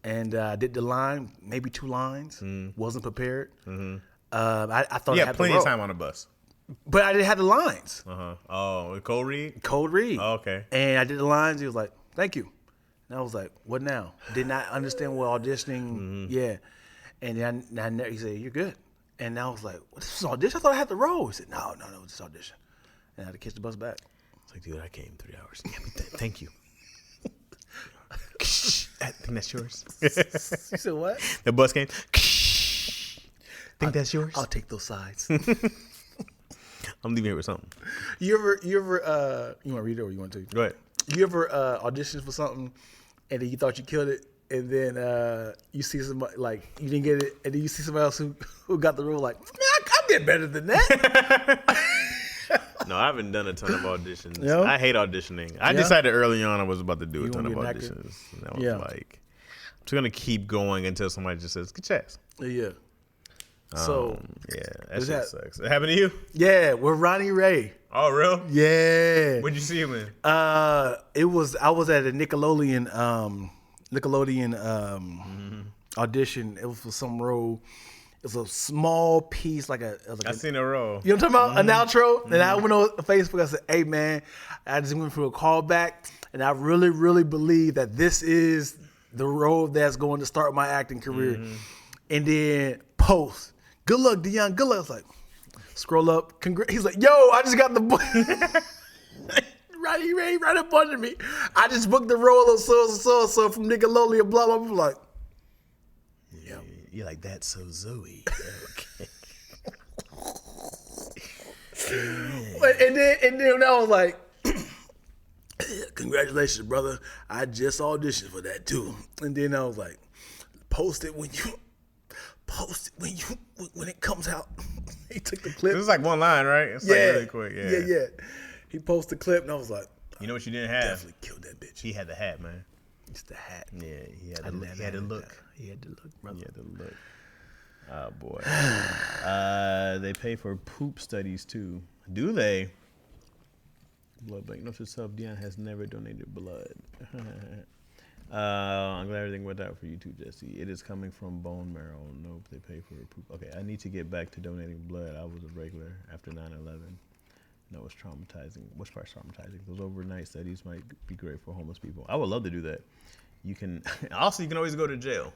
And I did the line, maybe 2 lines. Wasn't prepared. I thought You I had had plenty the of role. time on the bus. But I didn't have the lines. Oh, cold read? Cold read. Oh, okay. And I did the lines. He was like, thank you. And I was like, what now? Did not understand what auditioning, yeah. And then he said, you're good. And I was like, what, this is audition? I thought I had the role. He said, no, it's just audition. And I had to catch the bus back. It's like, dude, I came 3 hours. Yeah, but thank you. I think that's yours. You said what? The bus came. Think that's yours? I'll take those sides. I'm leaving here with something. You ever, you want to read it or you want to? Go ahead. You ever auditioned for something and then you thought you killed it, and then you see somebody, like, you didn't get it, and then you see somebody else who got the role, like, man, I did better than that. No, I haven't done a ton of auditions. No? I hate auditioning. I decided early on I was about to do a You ton of wanna be an actor? auditions. And I was Yeah. like, I'm just going to keep going until somebody just says, good chance. Yeah. So, Yeah, that Is shit that- sucks. It happened to you? yeah, with Ronnie Ray. Oh, real? Yeah. What'd you see him in? I was at a Nickelodeon audition. It was for some role. It was a small piece, like I seen a role. you know what I'm talking about? An outro. And I went on Facebook. I said, hey, man, I just went through a callback, and I really, really believe that this is the role that's going to start my acting career. And then post, good luck, Dion. Good luck. I was like, scroll up. He's like, yo, I just got the book. Roddy Ray right up under me. I just booked the role of so from Nickelodeon, blah, blah, blah. Like, Yeah. You're like, that's so Zoe. Okay. and then I was like, congratulations, brother. I just auditioned for that too. And then I was like, post it when it comes out. He took the clip. This is like one line, right? It's like really quick. Yeah. He posted the clip, and I was like, You know what you didn't have? definitely killed that bitch. He had the hat, man. It's the hat. Yeah, he had I the never he had the had look. that. He had the look, brother. He had the look. Oh boy. They pay for poop studies too. Do they? Blood bank. Note to self, Dion has never donated blood. I'm glad everything worked out for you too, Jesse. It is coming from bone marrow. Nope, they pay for poop. Okay, I need to get back to donating blood. I was a regular after 9/11. No, it's traumatizing. Which part's traumatizing? Those overnight studies might be great for homeless people. I would love to do that. You can also, you can always go to jail.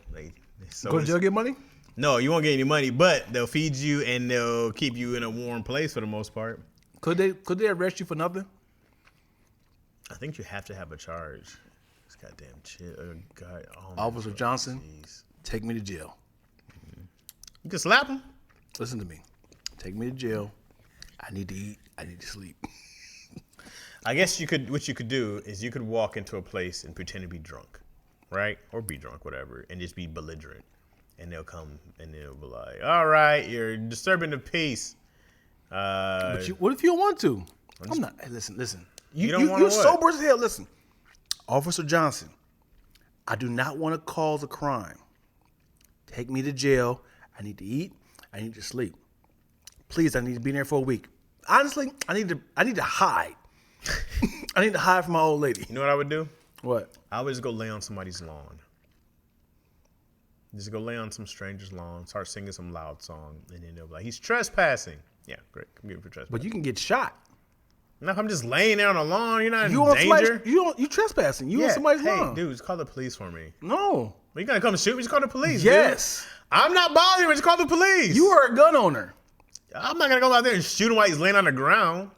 Go to jail, get money? No, you won't get any money, but they'll feed you and they'll keep you in a warm place for the most part. Could they arrest you for nothing? I think you have to have a charge. Goddamn shit. God, oh Officer Johnson, geez. take me to jail. You can slap him. Listen to me. Take me to jail. I need to eat. I need to sleep. I guess what you could do is you could walk into a place and pretend to be drunk, right? Or be drunk, whatever, and just be belligerent. And they'll come and they'll be like, all right, you're disturbing the peace. But what if you don't want to? I'm not. Hey, listen. You don't want to You're sober as hell. Listen. Officer Johnson, I do not want to cause a crime. Take me to jail. I need to eat. I need to sleep. Please, I need to be there for a week. Honestly, I need to hide. I need to hide from my old lady. You know what I would do? What? I would just go lay on somebody's lawn. Just go lay on some stranger's lawn, start singing some loud song, and then they'll be like, he's trespassing. Yeah, great. Come get him for trespassing. But you can get shot. Now, if I'm just laying there on the lawn, you're not in Somebody, danger. you trespassing. You on somebody's lawn. Hey, dude, just call the police for me. No. Well, you gonna come shoot me? Just call the police. Yes. Dude. I'm not bothering you. Just call the police. You are a gun owner. I'm not gonna go out there and shoot him while he's laying on the ground.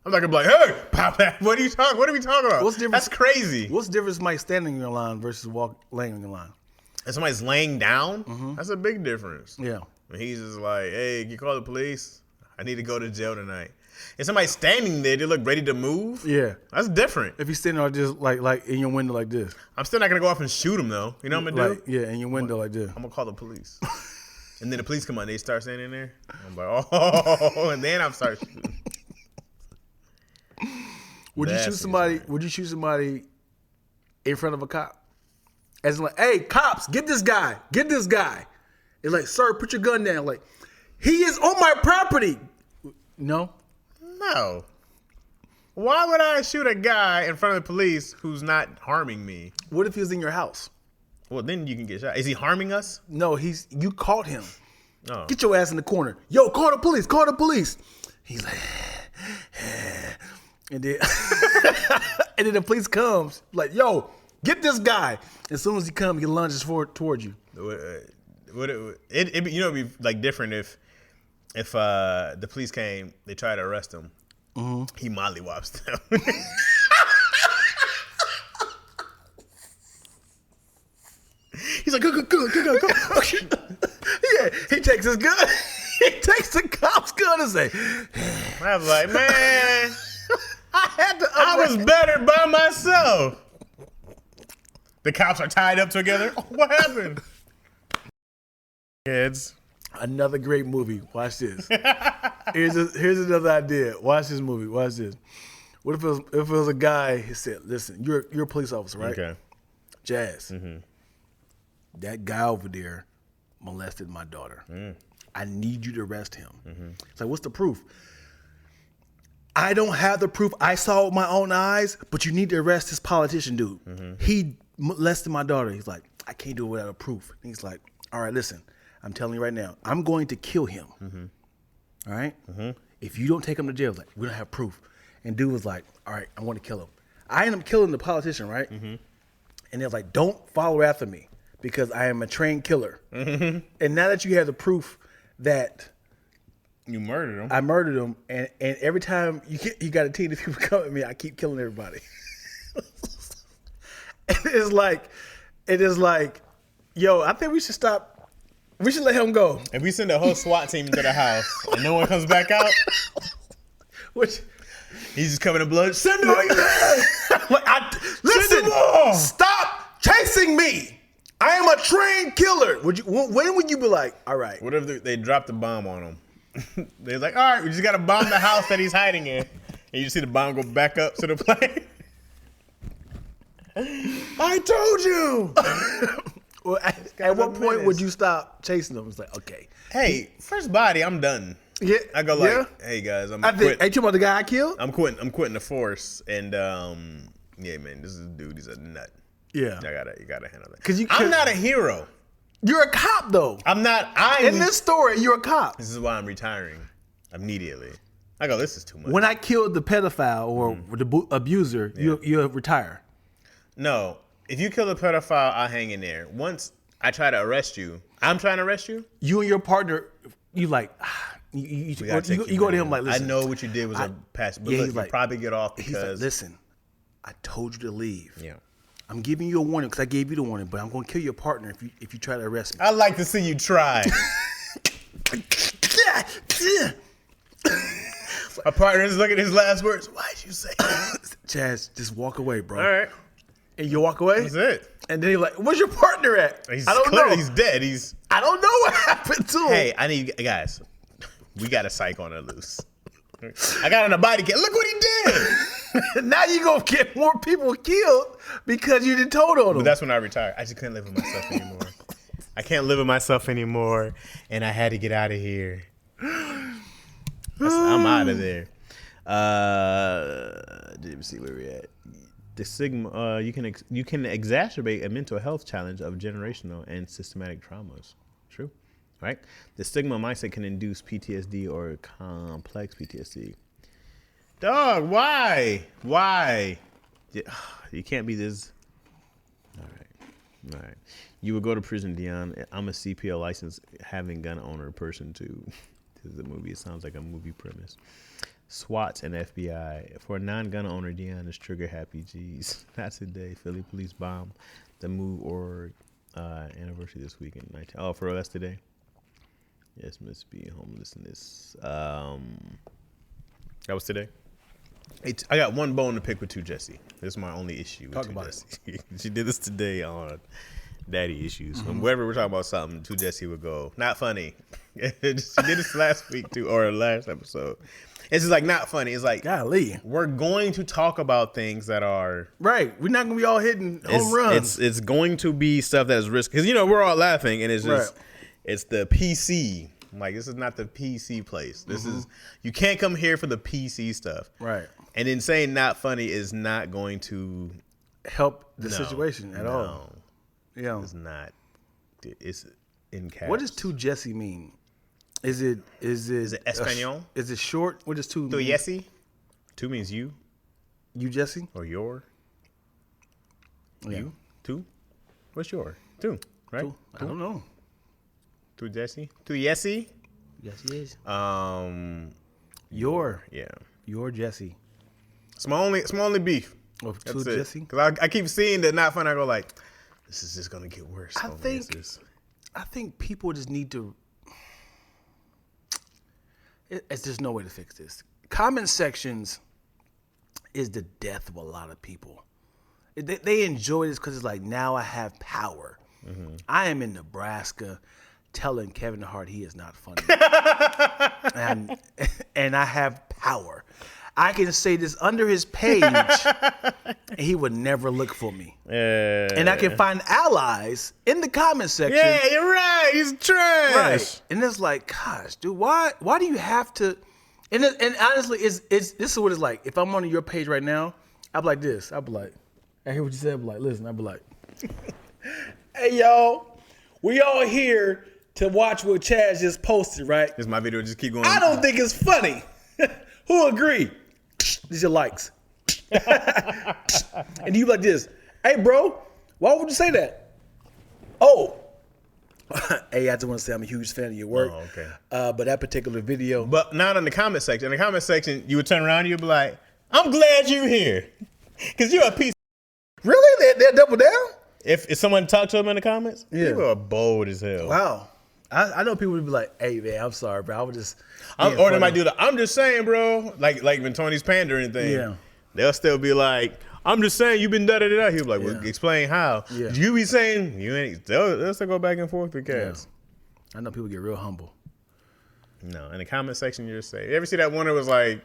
I'm not gonna be like, hey, pop that. What are we talking about? What's the difference? That's crazy. What's the difference Mike standing in your line versus laying in your line? If somebody's laying down, that's a big difference. Yeah. And he's just like, hey, can you call the police? I need to go to jail tonight. If somebody's standing there, they look ready to move. Yeah. That's different. If he's standing there just like in your window like this. I'm still not gonna go off and shoot him though. You know what I'm gonna do? Yeah, in your window like this. I'm gonna call the police. And then the police come out, they start standing there. I'm like, oh, and then I'm start shooting. Would you shoot somebody? Would you shoot somebody in front of a cop? As in like, hey, cops, get this guy. Get this guy. It's like, sir, put your gun down. Like, he is on my property. No. No. Why would I shoot a guy in front of the police who's not harming me? What if he was in your house? Well, then you can get shot. Is he harming us? No, you caught him. Oh. Get your ass in the corner. Yo, call the police. Call the police. He's like, and then, and then the police comes. Like, yo, get this guy. As soon as he comes, he lunges forward towards you. It'd be like different if the police came, they tried to arrest him. Mm-hmm. He mollywops them. He's like, go. Yeah, he takes his gun. He takes the cop's gun and say, I was like, man, I was better by myself. The cops are tied up together. What happened? Kids. Another great movie. Watch this. Here's another idea. Watch this movie. Watch this. What if it was a guy who said, listen, you're a police officer, right? Okay. Jazz. Mm-hmm. That guy over there molested my daughter. I need you to arrest him. Mm-hmm. It's like, what's the proof? I don't have the proof. I saw it with my own eyes, but you need to arrest this politician dude. Mm-hmm. He molested my daughter. He's like, I can't do it without a proof. And he's like, all right, listen, I'm telling you right now, I'm going to kill him. Mm-hmm. All right? Mm-hmm. If you don't take him to jail, like, we don't have proof. And dude was like, all right, I want to kill him. I end up killing the politician, right? Mm-hmm. And they're like, don't follow after me because I am a trained killer. Mm-hmm. And now that you have the proof that you murdered him, I murdered him, and every time you got a team of people come at me, I keep killing everybody. It is like, yo, I think we should stop. We should let him go. If we send a whole SWAT team to the house and no one comes back out, which he's just covered in blood. Send him. Listen, stop chasing me. I am a trained killer. When would you be like, all right? What if they dropped a bomb on him? They're like, all right, we just got to bomb the house that he's hiding in. And you see the bomb go back up to the plane. I told you. Well, at what point would you stop chasing them? It's like, okay. Hey, first body, I'm done. Yeah. I go like, hey guys, I'm quitting. Hey, you talking about the guy I killed? I'm quitting the force. And yeah, man, this is a dude. He's a nut. Yeah. You gotta handle that. I'm not a hero. You're a cop, though. I'm not. In this story, you're a cop. This is why I'm retiring immediately. I go, this is too much. When I killed the pedophile or the abuser, you retire. No. If you kill the pedophile, I'll hang in there. Once I try to arrest you, I'm trying to arrest you. You and your partner, you like, you go to him like, listen. I know what you did was a pass, but look, you probably get off because. He's like, listen, I told you to leave. Yeah. I'm giving you a warning because I gave you the warning, but I'm going to kill your partner if you try to arrest me. I'd like to see you try. My partner is looking at his last words. Why'd you say that? Chaz, just walk away, bro. All right. And you walk away? That's it. And then you're like, where's your partner at? I don't know. He's dead. I don't know what happened to him. Hey, I need guys. We got a psych on it loose. I got on a body cam. Look what he did. Now you gonna get more people killed because you didn't told on them. But that's when I retired. I just couldn't live with myself anymore. I can't live with myself anymore, and I had to get out of here. I'm out of there. Let me see where we're at. The stigma. You can exacerbate a mental health challenge of generational and systematic traumas. True, right? The stigma mindset can induce PTSD or complex PTSD. Dog, why? Why? You can't be this. All right. You would go to prison, Dion. I'm a CPL licensed having gun owner person too. This is a movie. It sounds like a movie premise. SWAT and FBI. For a non-gun owner, Dion is trigger happy. Jeez. Not today. Philly police bomb the move or anniversary this weekend. Oh, for real, that's today? Yes, must be homelessness. That was today? I got one bone to pick with 2 Jesse. This is my only issue with 2 Jesse. She did this today on Daddy Issues. Mm-hmm. Whenever we're talking about something, 2 Jesse would go, not funny. She did this last week too, or last episode. It's just like not funny. It's like, golly, we're going to talk about things that are right. We're not gonna be all hitting home runs. It's going to be stuff that is risky because we're all laughing and it's just it's the PC. Like, this is not the PC place. This is, you can't come here for the PC stuff. Right. And then saying not funny is not going to help the situation at all. Yeah. It's not. It's in caps. What does 2 Jesse mean? Is it Espanol? Is it short? What does 2 mean? Tu Jesse? 2 means you. You Jesse? Or your. Yeah. You? 2? What's your? 2, right? 2. I don't know. 2 Jesse? 2 Jesse? Yes. Your. Yeah. Your Jesse. It's my only beef. Of 2 Jesse? Because I keep seeing that not fun. I go like, this is just gonna get worse. I think people just need to. It's just no way to fix this. Comment sections is the death of a lot of people. They enjoy this because it's like, now I have power. Mm-hmm. I am in Nebraska telling Kevin Hart he is not funny. and I have power. I can say this under his page, and he would never look for me. And I can find allies in the comment section. Yeah, you're right. He's trash. Right. And it's like, gosh, dude, why do you have to? And honestly, this is what it's like. If I'm on your page right now, I'll be like this. I'll be like, I hear what you said. I'll be like, listen. I'll be like, hey, y'all, we all here to watch what Chaz just posted, right? This my video. Just keep going. I don't think it's funny. Who agree? These are likes. And you like this. Hey, bro, why would you say that? Oh. Hey, I just want to say I'm a huge fan of your work. Oh, okay. But that particular video. But not in the comment section. In the comment section, you would turn around and you'd be like, I'm glad you're here. Because you're a piece. Really? They're double down? If someone talked to them in the comments, yeah. People are bold as hell. Wow. I know people would be like, hey, man, I'm sorry, bro. I would just. Or they might do the, I'm just saying, bro. Like when Tony's pandering thing. Yeah. They'll still be like, I'm just saying, you've been da-da-da-da. He'll be like, well, explain how. Yeah. You be saying, you ain't. They'll still go back and forth with cats. Yeah. I know people get real humble. No, in the comment section, you just say, you ever see that one that was like,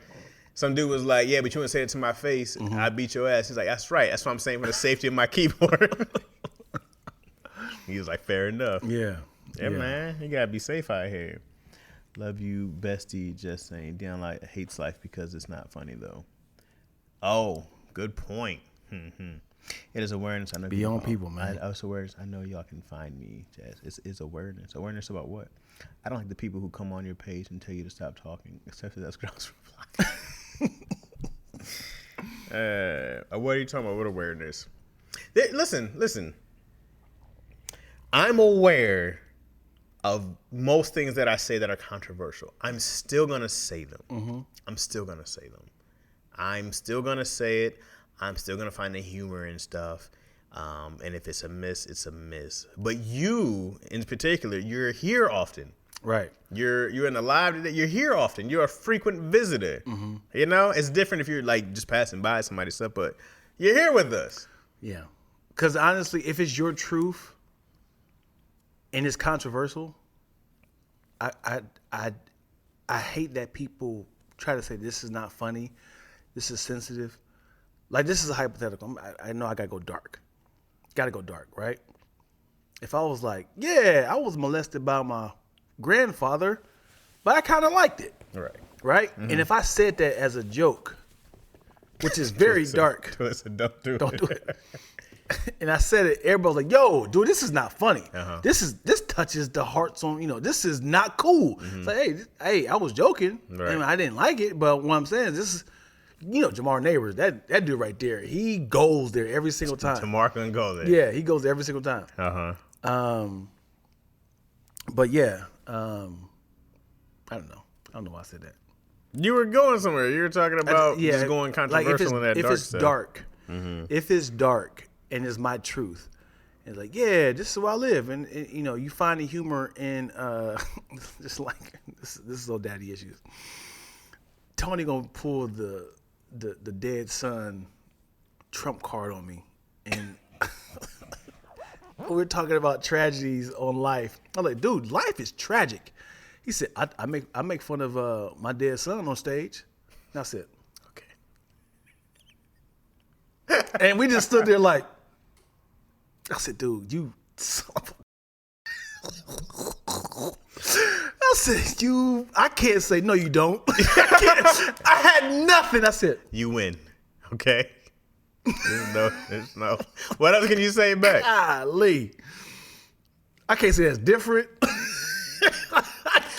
some dude was like, yeah, but you wouldn't say it to my face. Mm-hmm. I beat your ass. He's like, that's right. That's what I'm saying for the safety of my keyboard. He was like, fair enough. Yeah. Yeah, man, you gotta be safe out here. Love you, bestie. Just saying, Dion like hates life because it's not funny though. Oh, good point. It is awareness. I know beyond people, man. It's awareness. I know y'all can find me, Jazz. It's awareness. Awareness about what? I don't like the people who come on your page and tell you to stop talking, except for that's girls reply. What are you talking about? What awareness? Listen. I'm aware of most things that I say that are controversial. I'm still going to say them. Mm-hmm. I'm still going to say them. I'm still going to say it. I'm still going to find the humor and stuff. And if it's a miss, it's a miss. But you, in particular, you're here often. Right. You're in the live. You're here often. You're a frequent visitor. Mm-hmm. You know, it's different if you're like just passing by somebody's stuff, but you're here with us. Yeah. Because honestly, if it's your truth and it's controversial, I hate that people try to say this is not funny, this is sensitive. Like, this is a hypothetical. I know I gotta go dark. Gotta go dark, right? If I was like, yeah, I was molested by my grandfather, but I kind of liked it. Right? Mm-hmm. And if I said that as a joke, which is very dark. Don't do it. And I said it, everybody was like, yo, dude, this is not funny. Uh-huh. This touches the hearts on, this is not cool. Mm-hmm. It's like, hey, I was joking. Right. And I didn't like it, but what I'm saying is this is, Jamar Neighbors, that dude right there, he goes there every single time. Jamar can go there. Yeah, he goes there every single time. Uh-huh. But yeah, I don't know. I don't know why I said that. You were going somewhere. You were talking about just going controversial in that dark stuff. If it's dark and it's my truth, it's like, yeah, this is where I live. And you find the humor in just like, this is so daddy issues. Tony gonna pull the dead son trump card on me, and we're talking about tragedies on life. I'm like, dude, life is tragic. He said, I make fun of my dead son on stage. And I said, okay. And we just stood there like, I said, dude, you son of a... I said, I can't say, no, you don't. I had nothing. I said, you win. Okay. There's no. What else can you say back? Golly. I can't say that's different.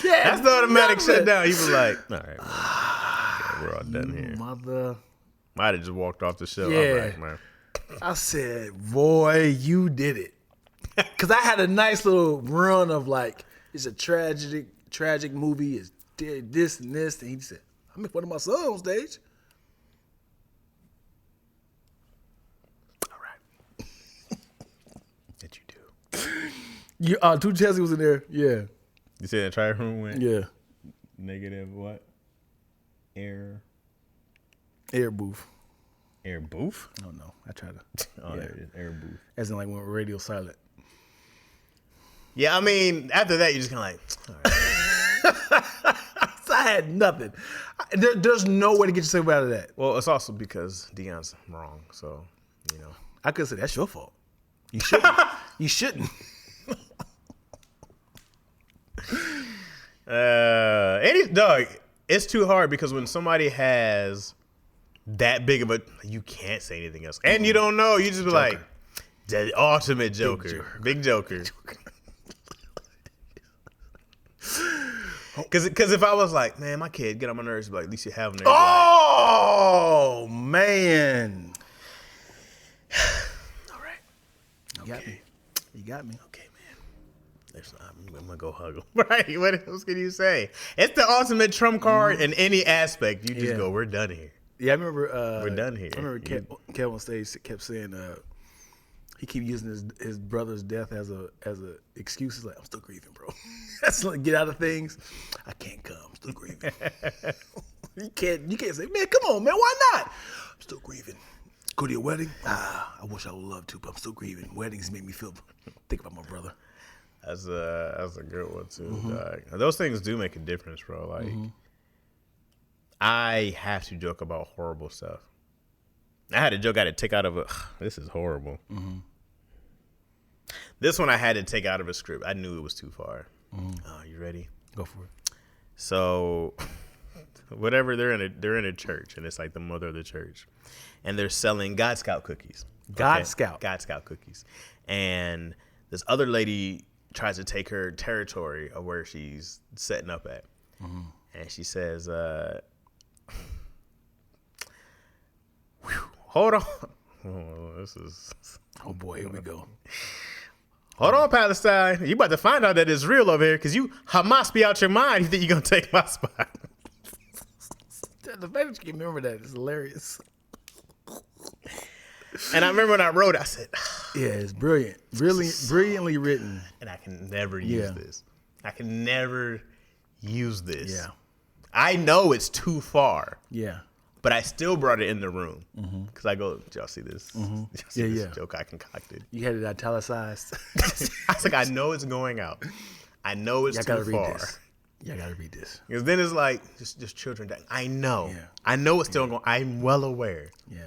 That's the automatic shutdown. He was like, all right, okay, we're all done here. Mother. Might have just walked off the show. Yeah. All right, man. I said, boy, you did it. Because I had a nice little run of like, it's a tragic movie. It's this and this. And he said, I make fun of my son on stage. All right. That you do. Yeah, Two Chelsea was in there. Yeah. You said the try room went? Yeah. Negative what? Air booth. Air booth? Oh, no. I tried to. Oh, yeah. There it is. Air booth. As in like when radio silent. Yeah, I mean, after that, you're just kind of like, all right. So I had nothing. There's no way to get yourself out of that. Well, it's also because Deion's wrong, so, I could say that's your fault. You shouldn't. You shouldn't. Dog, it's too hard because when somebody has that big of a, you can't say anything else. And you don't know, you just be like, the ultimate Joker. Big Joker. Because if I was like, man, my kid get on my nerves, but at least you have them there. Oh, man. All right. You got me. Okay, man. I'm going to go hug him. Right? What else can you say? It's the ultimate trump card in any aspect. You just go, we're done here. Yeah, I remember. We're done here. I remember Kev on stage kept saying, he keep using his brother's death as a excuse. He's like, I'm still grieving, bro. That's like, get out of things. I can't come. I'm still grieving. You can't say, man, come on, man. Why not? I'm still grieving. Go to your wedding? I wish I would love to, but I'm still grieving. Weddings make me think about my brother. That's a good one too. Mm-hmm. Those things do make a difference, bro. Like, I have to joke about horrible stuff. I had a joke I had to take out of this is horrible. Mm-hmm. This one I had to take out of a script. I knew it was too far. Mm-hmm. You ready? Go for it. So, whatever, they're in a church, and it's like the mother of the church, and they're selling God Scout cookies. God Scout cookies, and this other lady tries to take her territory of where she's setting up at, and she says, hold on. Oh boy, here we go. Hold on, Palestine. You about to find out that it's real over here because you Hamas be out your mind. You think you're going to take my spot. The fact that you can remember that is hilarious. And I remember when I wrote it, I said, Yeah, it's brilliant. Brilliantly written. and I can never use this. I can never use this. Yeah. I know it's too far. Yeah. But I still brought it in the room. Because I go, did y'all see this? Did y'all see this joke I concocted? You had it italicized. I was like, I know it's going out. I know it's too far. Y'all gotta read this. Because then it's like, just children dying. I know. Yeah. I know it's still going. I'm well aware. Yeah.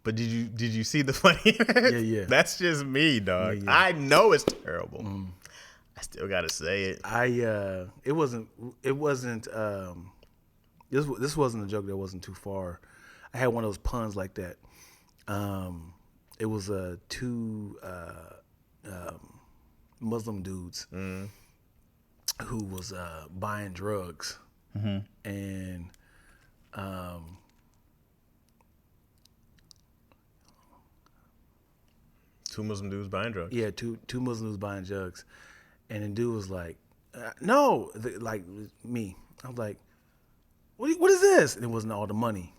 But did you see the funny? Yeah. That's just me, dog. Yeah. I know it's terrible. I still gotta say it. This wasn't a joke that wasn't too far. I had one of those puns like that. It was two Muslim dudes who was buying drugs, and Two Muslim dudes buying drugs. yeah, two Muslim dudes buying drugs, and the dude was like, "No," like me. I was like, What is this? And it wasn't all the money.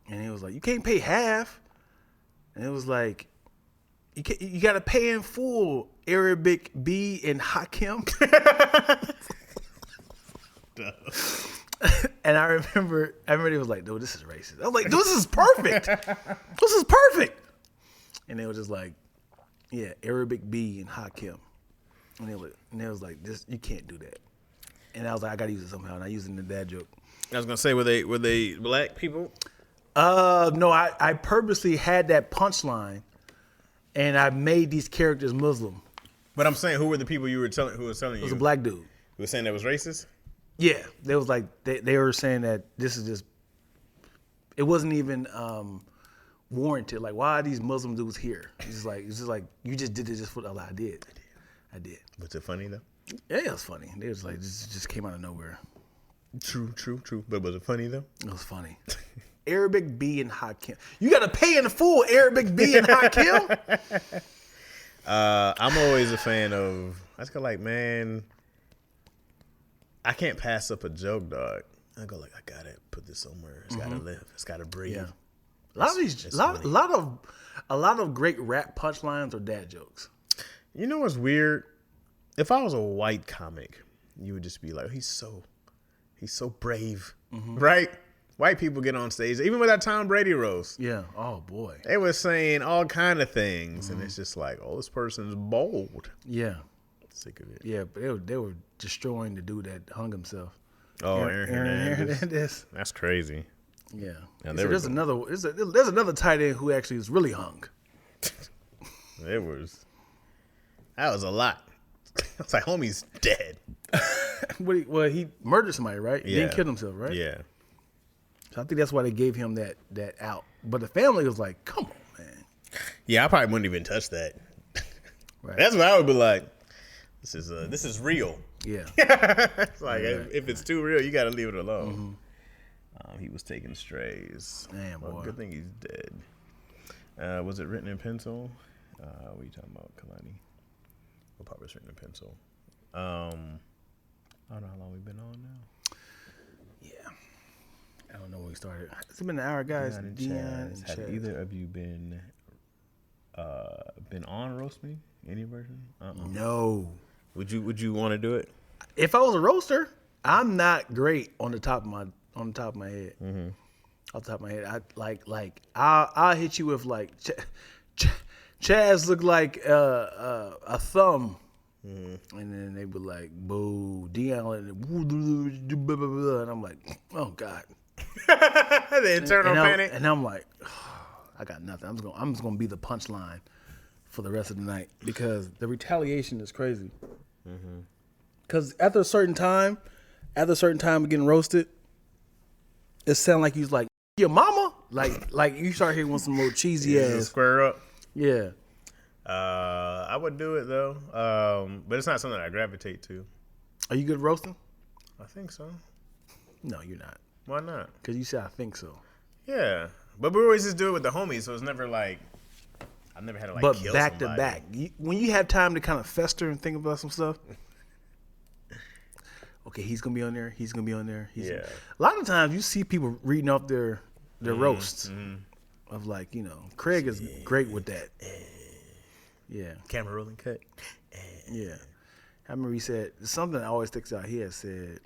And he was like, you can't pay half. And it was like, you got to pay in full, Arabic B and Hakim. And I remember he was like, dude, this is racist. I was like, dude, this is perfect. This is perfect. And they were just like, yeah, Arabic B and Hakim. And they was like, this, you can't do that. And I was like, I got to use it somehow. And I used it in the dad joke. I was gonna say, were they black people? No, I purposely had that punchline, and I made these characters Muslim. But I'm saying, who were the people you were telling? Who was telling you? It was a black dude. Who was saying that was racist? Yeah, they was like they were saying that this is just. It wasn't even warranted. Like, why are these Muslim dudes here? It's just like you just did it just for the I did. Was it funny though? Yeah, it was funny. They was like, this just came out of nowhere. True. But was it funny though? It was funny. Arabic B and Hakim. You got to pay in full, Arabic B and Hakim. I'm always a fan of. I just go like, man, I can't pass up a joke, dog. I go like, I gotta put this somewhere. It's gotta live. It's gotta breathe. Yeah. A lot of great rap punchlines are dad jokes. You know what's weird? If I was a white comic, you would just be like, he's so brave, right? White people get on stage, even with that Tom Brady roast. Yeah. Oh boy. They were saying all kind of things, and it's just like, oh, this person's bold. Yeah. Sick of it. Yeah, but they were destroying the dude that hung himself. Oh, Aaron Hernandez. That's crazy. Yeah. Yeah, So there's another tight end who actually is really hung. That was a lot. It's like, homie's dead. Well, he murdered somebody, right? He Yeah. didn't kill himself, right? Yeah. So I think that's why they gave him that out. But the family was like, come on, man. Yeah, I probably wouldn't even touch that. Right. That's what I would be like. This is real. Yeah. It's like, if it's too real, you got to leave it alone. He was taking strays. Damn, Well, boy. good thing he's dead. Was it written in pencil? What are you talking about, Kalani? Well, probably it's written in pencil. I don't know how long we've been on now. Yeah. I don't know when we started. It's been an hour, guys. Have either of you been on Roast Me? Any version? No. Would you want to do it? If I was a roaster, I'm not great on the top of my head. Mm-hmm. Off the top of my head, I'll hit you with like Chaz looked like a thumb, and then they were like boo, Dion, and I'm like, oh God. The internal panic. And I'm like, I got nothing. I'm just gonna be the punchline for the rest of the night because the retaliation is crazy. Because after a certain time of getting roasted, it sounds like you like your mama. Like you start hearing some more cheesy ass. Square up. Yeah. I would do it though, but it's not something I gravitate to. Are you good at roasting? I think so. No, you're not. Why not? Because you said I think so. Yeah, but we always just do it with the homies, so it's never like I've never had to like. But kill back somebody. to back, when you have time to kind of fester and think about some stuff. Okay, he's gonna be on there. He's gonna be on there. Yeah. A lot of times you see people reading off their roasts. of like, Craig is great with that. Yeah. Camera rolling cut. Yeah. I remember he said something that always sticks out. He said,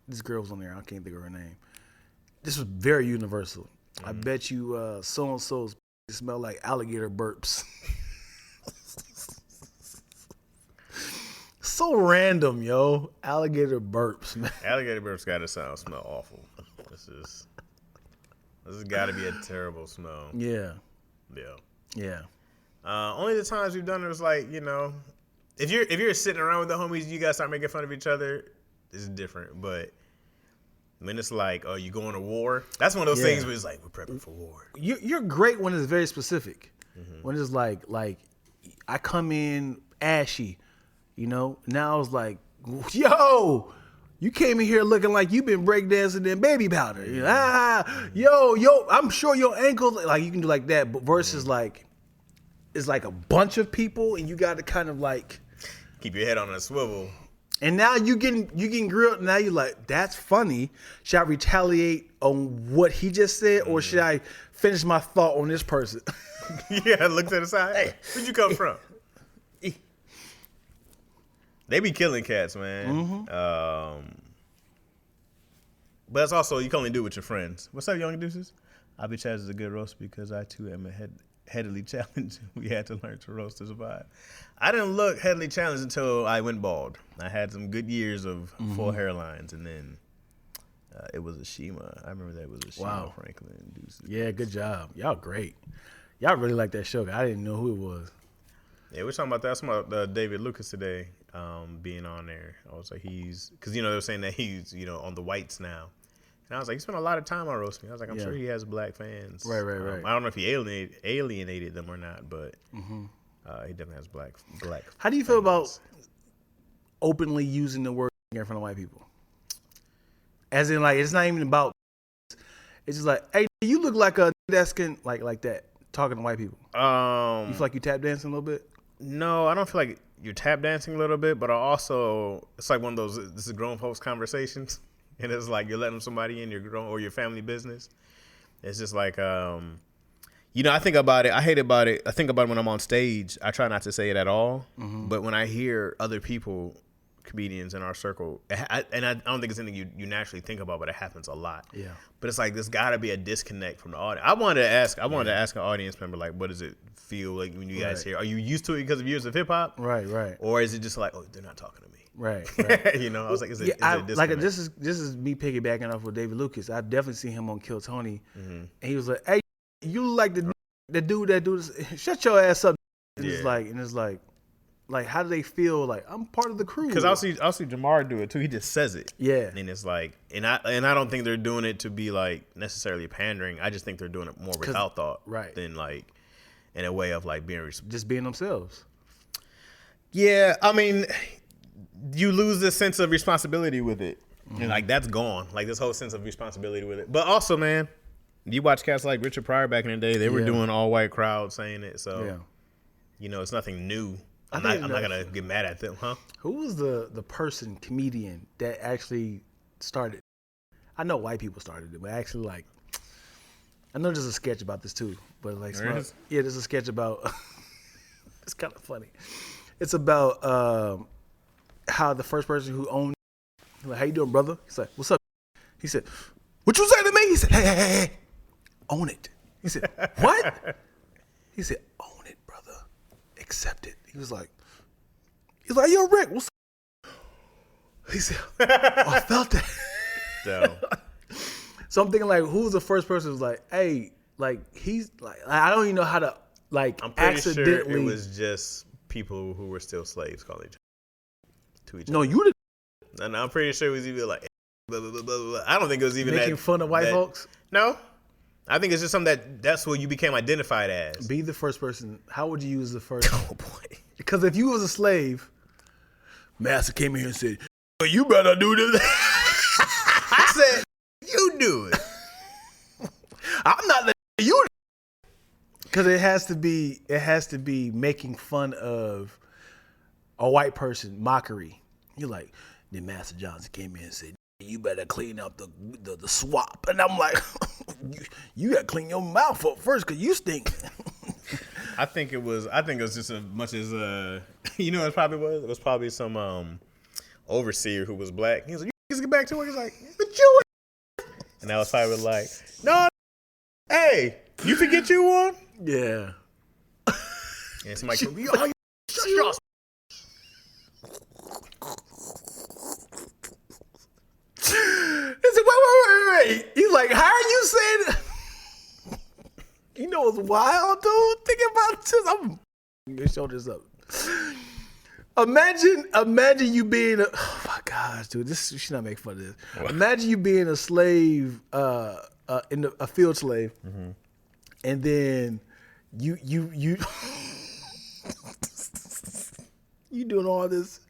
this girl was on there. I can't think of her name. This was very universal. I bet you so-and-so's smell like alligator burps. So random, yo. Alligator burps, man. Alligator burps gotta smell awful. This has got to be a terrible smell. Yeah. Yeah. Yeah. Only the times we've done it was like, if you're sitting around with the homies, you guys start making fun of each other. It's different, but when it's like, oh, you going to war? That's one of those things where it's like, we're prepping for war. You're great when it's very specific. When it's like I come in ashy, Now I was like, yo, you came in here looking like you've been breakdancing in baby powder. Yo, I'm sure your ankle, like you can do like that, but versus like, it's like a bunch of people and you got to kind of like keep your head on a swivel. And now you getting grilled. Now you're like, that's funny. Should I retaliate on what he just said, or should I finish my thought on this person? Yeah, look to the side. Hey, where'd you come from? They be killing cats, man. But it's also, you can only do it with your friends. What's up, young deuces? I'll be Chaz is a good roast because I too am headily challenged. We had to learn to roast to survive. I didn't look headily challenged until I went bald. I had some good years of full hairlines, and then it was a Shima. I remember that was a Shima Franklin. Deuces. Yeah, good job. Y'all great. Y'all really like that show. I didn't know who it was. Yeah, we're talking about that. I was talking about David Lucas today being on there. I was like, because they were saying that he's on the whites now. And I was like, he spent a lot of time on roasting. I was like, I'm sure he has black fans. Right. I don't know if he alienated them or not, but he definitely has black. How do you feel about openly using the word in front of white people? As in, like, it's not even about. It's just like, hey, you look like a that's like that talking to white people. You feel like you tap dancing a little bit? No, I don't feel like you're tap dancing a little bit, but it's like one of those. This is grown folks conversations. And it's like you're letting somebody in your grown or your family business. It's just like, I think about it. I hate about it. I think about it when I'm on stage. I try not to say it at all. But when I hear other people, comedians in our circle, I don't think it's anything you naturally think about, but it happens a lot. Yeah. But it's like there's got to be a disconnect from the audience. I wanted to ask an audience member, like, what does it feel like when you guys hear? Are you used to it because of years of hip hop? Right. Or is it just like, oh, they're not talking to me? Right. I was like, is it a disconnect? Like this is me piggybacking off with David Lucas. I've definitely seen him on Kill Tony, and he was like, "Hey, you like the dude that do this? Shut your ass up." And it's like, how do they feel? Like, I'm part of the crew. Because I'll see Jamar do it too. He just says it. Yeah. And it's like, and I don't think they're doing it to be like necessarily pandering. I just think they're doing it more without thought, than like in a way of like just being themselves. Yeah, I mean, you lose this sense of responsibility with it. And like that's gone. Like this whole sense of responsibility with it. But also, man, you watch cats like Richard Pryor back in the day. They were doing all white crowd saying it. So it's nothing new. I'm not gonna get mad at them, huh? Who was the comedian that actually started? I know white people started it, but actually, like, I know there's a sketch about this too. But like, there's a sketch about. It's kind of funny. It's about how the first person who owned, like, how you doing, brother? He's like, what's up? He said, what you say to me? He said, hey, own it. He said, what? He said, own it, brother. Accept it. He was like, yo, Rick, what's up? He said, oh, I felt that. So I'm thinking, like, who's the first person who's like, hey, like, he's like, I don't even know how to, like, I'm pretty accidentally. Sure it was just people who were still slaves calling to each other. No, you did. And I'm pretty sure it was even like, blah, blah, blah, blah, blah. I don't think it was even making fun of white folks. No, I think it's just something that's what you became identified as. Be the first person. How would you use the first? Oh boy. Because if you was a slave, master came in here and said, well, "You better do this." I said, "You do it." I'm not letting you. Because it has to be making fun of a white person, mockery. You're like, then Master Johnson came in and said, you better clean up the swap. And I'm like, you got to clean your mouth up first because you stink. I think it was just as much as you know what it probably was? It was probably some overseer who was black. He was like, you just get back to work. He's like, but you. And I was probably like, no, hey, you forget you won? Yeah. And somebody goes, oh, shut your He said, wait. He's like, how are you saying it? You know what's wild, dude? Think about this. I'm gonna show this up. Imagine you being oh my gosh, dude. This you should not make fun of this. What? Imagine you being a slave, a field slave, and then you you doing all this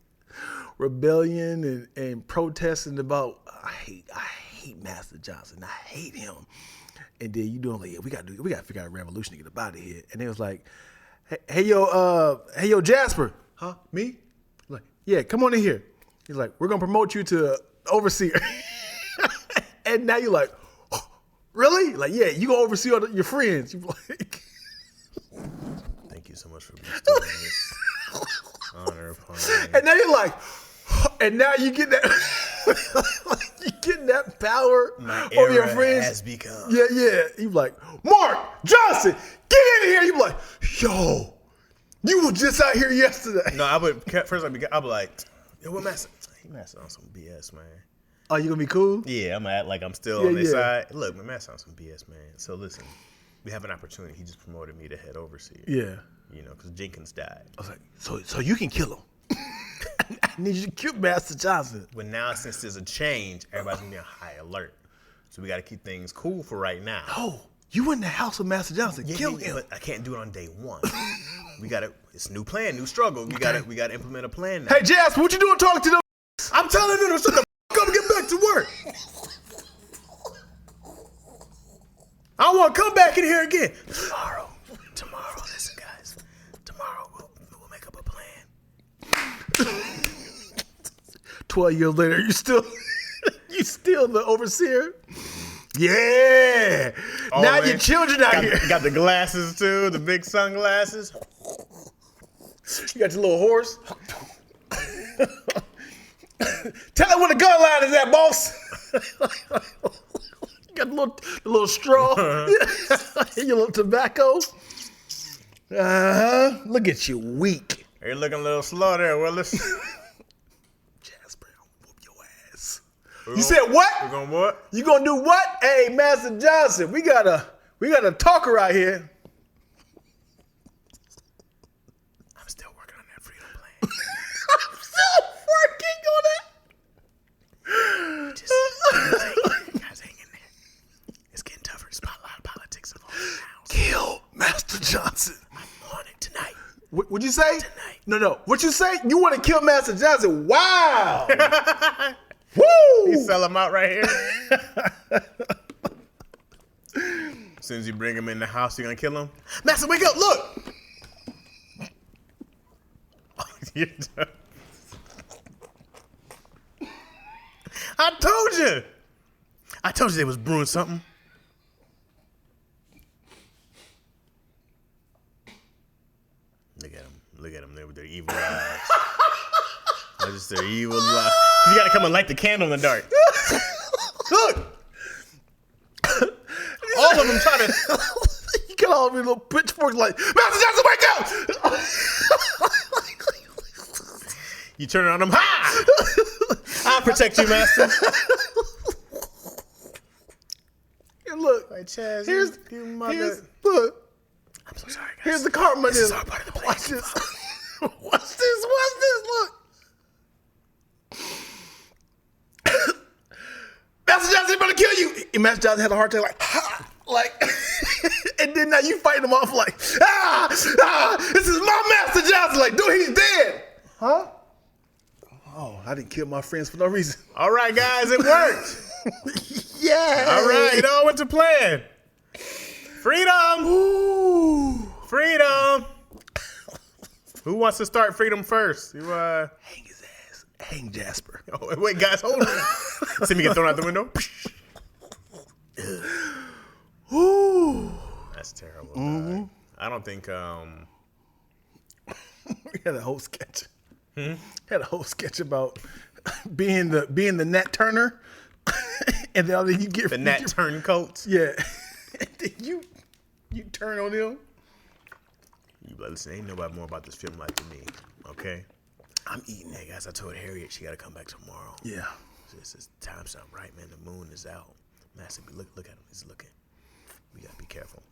rebellion and protesting about I hate Master Johnson. I hate him. And then you doing like, yeah, we gotta figure out a revolution to get up out of here. And it was like, hey yo, Jasper, huh? Me? Like, yeah, come on in here. He's like, we're gonna promote you to overseer. And now you're like, oh, really? Like, yeah, you gonna oversee all your friends. You like, thank you so much for bestowing this honor upon me. And now you're like, and now you get that. You getting that power over your friends. Has become. Yeah. You like, Mark Johnson, get in here. You like, yo, you were just out here yesterday. No, I would first. I'd be like, yo, what Master? He Master on some BS, man. Oh, you gonna be cool? Yeah, I'm gonna act like I'm still on this side. Look, my Master on some BS, man. So listen, we have an opportunity. He just promoted me to head overseer. Yeah. You know, because Jenkins died. I was like, so you can kill him. I need you to kill Master Johnson. But now, since there's a change, everybody's gonna be on high alert. So we got to keep things cool for right now. Oh, you in the house with Master Johnson? Kill him. But I can't do it on day one. We got to. It's a new plan, new struggle. We got to implement a plan now. Hey, Jasper, what you doing talking to them? I'm telling them to shut the f*** up and get back to work. I don't want to come back in here again. Tomorrow, listen, guys. Tomorrow we'll make up a plan. 12 years later, you still the overseer? Yeah. Oh, now man. your children out here. Got the glasses too, the big sunglasses. You got your little horse. Tell him where the gun line is at, boss. You got the little straw. Your little tobacco. Look at you, weak. You're looking a little slow there, Willis. Jasper, I'll whoop your ass. You said what? We're gonna what? You gonna do what? Hey, Master Johnson, we got a talker out here. I'm still working on that freedom plan. I'm still working on it. Just guys, hang in there. It's getting tougher. It's about a lot of politics involved now. Kill Master Johnson. I'm on it tonight. What'd you say? Tonight. No. What you say? You want to kill Master Johnson? Wow. Woo! You sell him out right here. As soon as you bring him in the house, you're gonna kill him. Master, wake up! Look. You're done. I told you they was brewing something. Look at them there with their evil eyes. That's just their evil eyes. You gotta come and light the candle in the dark. Look! All of them try to. You got all of your little pitchforks like, Master Johnson, wake up! You turn around them, ha! I'll protect you, Master. And look, Hey, Chaz, look. I'm so sorry, guys. Here's the karma. This is our part of the plan. Watch this. Watch this. Look. Master Johnson about to kill you. And Master Johnson had a heart attack like, ha! Like, and then now you fighting him off like, this is my Master Johnson. Like, dude, he's dead. Huh? Oh, I didn't kill my friends for no reason. All right, guys, it worked. Yeah. All right, it all went to plan. Freedom. Ooh. Freedom. Who wants to start freedom first? Hang his ass. Hang Jasper. Oh, wait, guys, hold on. See me get thrown out the window. Ooh. That's terrible. Dog. I don't think. We had a whole sketch. Had a whole sketch about being the Nat Turner, and then you get The Nat Turncoats. Yeah, and then you turn on them. You like, listen, ain't nobody more about this film life than me. Okay, I'm eating that, guys. I told Harriet she got to come back tomorrow. Yeah, It's time's up, right, man. The moon is out. Massive, look at him. He's looking. We gotta be careful.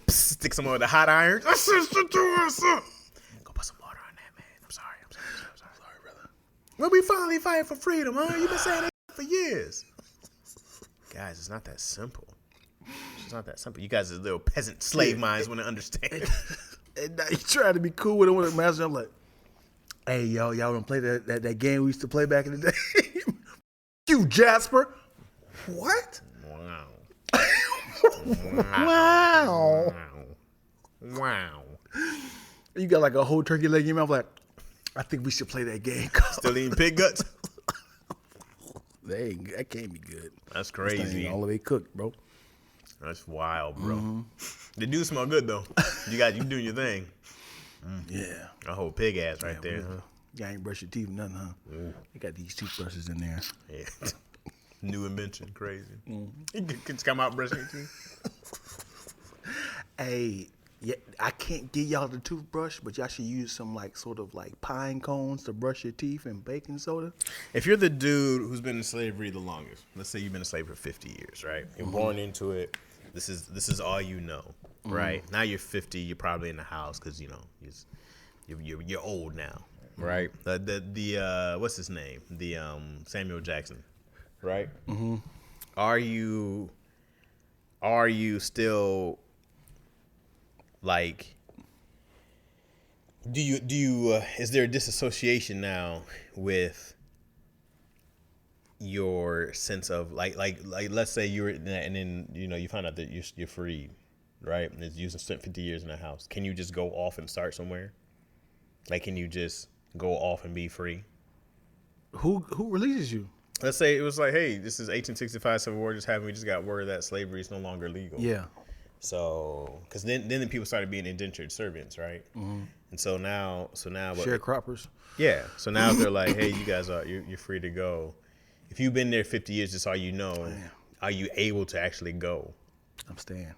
Stick some of the hot irons. Go put some water on that, man. I'm sorry, brother. Well, we finally fighting for freedom, huh? You've been saying that for years. Guys, it's not that simple. It's not that simple. You guys are little peasant slave minds want to understand. and you try to be cool with him with a master. I'm like, hey, y'all wanna play that game we used to play back in the day? You, Jasper. What? Wow. Wow. You got like a whole turkey leg in your mouth. Like, I think we should play that game. Still eating pig guts? That can't be good. That's crazy. All the way cooked, bro. That's wild, bro. The dude smell good though. You doing your thing. Yeah. A whole pig ass right there, huh? You ain't brush your teeth or nothing, huh? You got these toothbrushes in there. Yeah. New invention, crazy. You can just come out brushing your teeth. Hey, yeah, I can't give y'all the toothbrush, but y'all should use some like sort of like pine cones to brush your teeth and baking soda. If you're the dude who's been in slavery the longest, let's say you've been in slavery for 50 years, right? You're born into it. This is all you know, right? Now you're 50. You're probably in the house because you're old now, right? The what's his name? The Samuel Jackson, right? Are you still like? Do you is there a disassociation now with your sense of like let's say you're in that, and then you find out that you're free, right? And you spent 50 years in a house. Can you just go off and start somewhere? Like, can you just go off and be free? Who releases you? Let's say it was like, hey, this is 1865 Civil War just happened. We just got word that slavery is no longer legal. Yeah. So, because then the people started being indentured servants, right? And so now, Sharecroppers. yeah. So now they're like, hey, you guys you're free to go. If you've been there 50 years, that's all you know. Man. Are you able to actually go? I'm staying.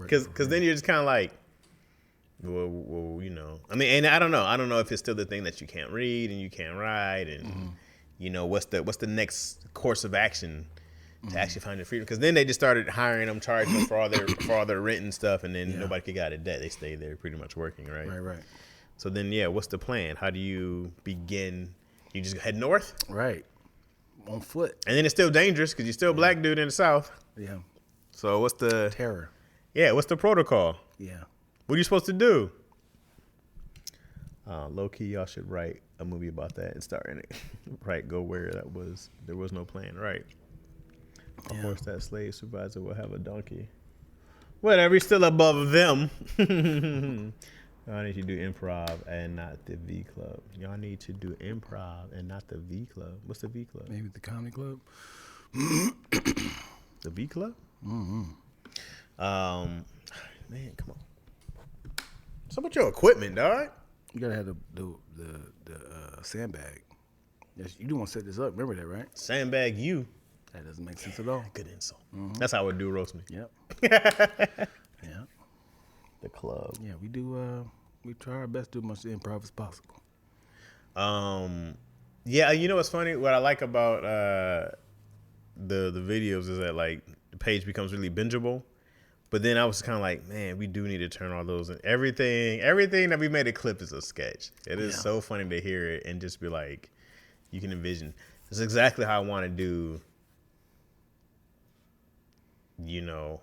Because then you're just kind of like, well, I mean, and I don't know if it's still the thing that you can't read and you can't write, and what's the next course of action to actually find your freedom? Because then they just started hiring them, charging them for all their rent and stuff, and then nobody could get out of debt. They stayed there pretty much working, right? Right. So then, what's the plan? How do you begin? You just head north? Right. On foot. And then it's still dangerous because you're still a black dude in the South. Yeah. So what's the Terror. what's the protocol? Yeah. What are you supposed to do? Low key, y'all should write a movie about that and star in it. Right, go where there was no plan. Right. Of course, that slave supervisor will have a donkey. Whatever, he's still above them. Y'all need to do improv and not the V Club. Y'all need to do improv and not the V Club. What's the V Club? Maybe the comedy club. The V Club? Man, come on. What's up with your equipment, dog? You gotta have the sandbag. Yes, you do want to set this up. Remember that, right? Sandbag you. That doesn't make sense at all. Good insult. That's how I would do roast me. Yep. Yeah. The club. Yeah, we do. We try our best to do as much improv as possible. Yeah, you know what's funny? What I like about the videos is that like the page becomes really bingeable. But then I was kind of like, man, we do need to turn all those in. Everything that we made a clip is a sketch. It is so funny to hear it and just be like, you can envision. It's exactly how I want to do.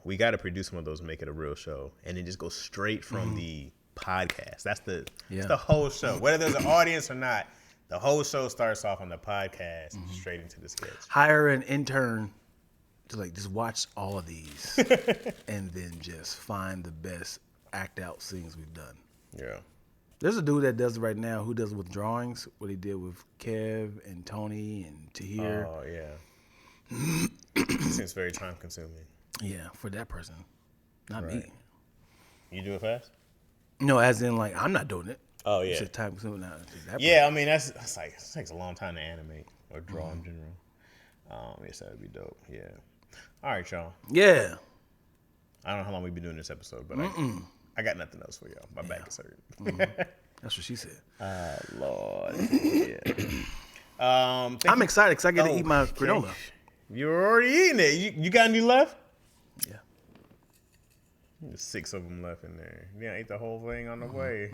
We got to produce some of those and make it a real show, and then just go straight from the podcast. That's the whole show. Whether there's an audience or not, the whole show starts off on the podcast straight into the sketch. Hire an intern to just watch all of these and then just find the best act out scenes we've done. Yeah. There's a dude that does it right now who does it with drawings. What he did with Kev and Tony and Tahir. Oh yeah. It seems very time consuming. Yeah, for that person, not me. You do it fast? No, as in like I'm not doing it. Oh yeah. It's just time consuming now. Yeah, I mean that's like it takes a long time to animate or draw in general. Yes, that would be dope. Yeah. All right, y'all. Yeah. I don't know how long we've been doing this episode, but I got nothing else for y'all. My back is hurting. That's what she said. Lord. Yeah. I'm excited because I get to eat my granola. You're already eating it. You got any left? Yeah. There's 6 of them left in there. You ate the whole thing on the way.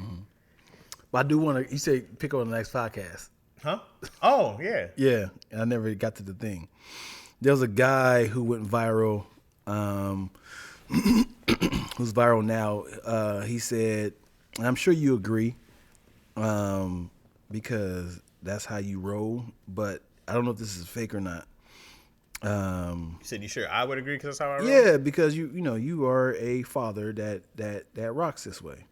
But I do want to. You say pick on the next podcast. Huh? Oh yeah. Yeah, I never got to the thing. There was a guy who went viral, who's viral now. He said, and I'm sure you agree, because that's how you roll. But I don't know if this is fake or not. You said you sure I would agree because that's how I roll? Yeah, because you are a father that rocks this way,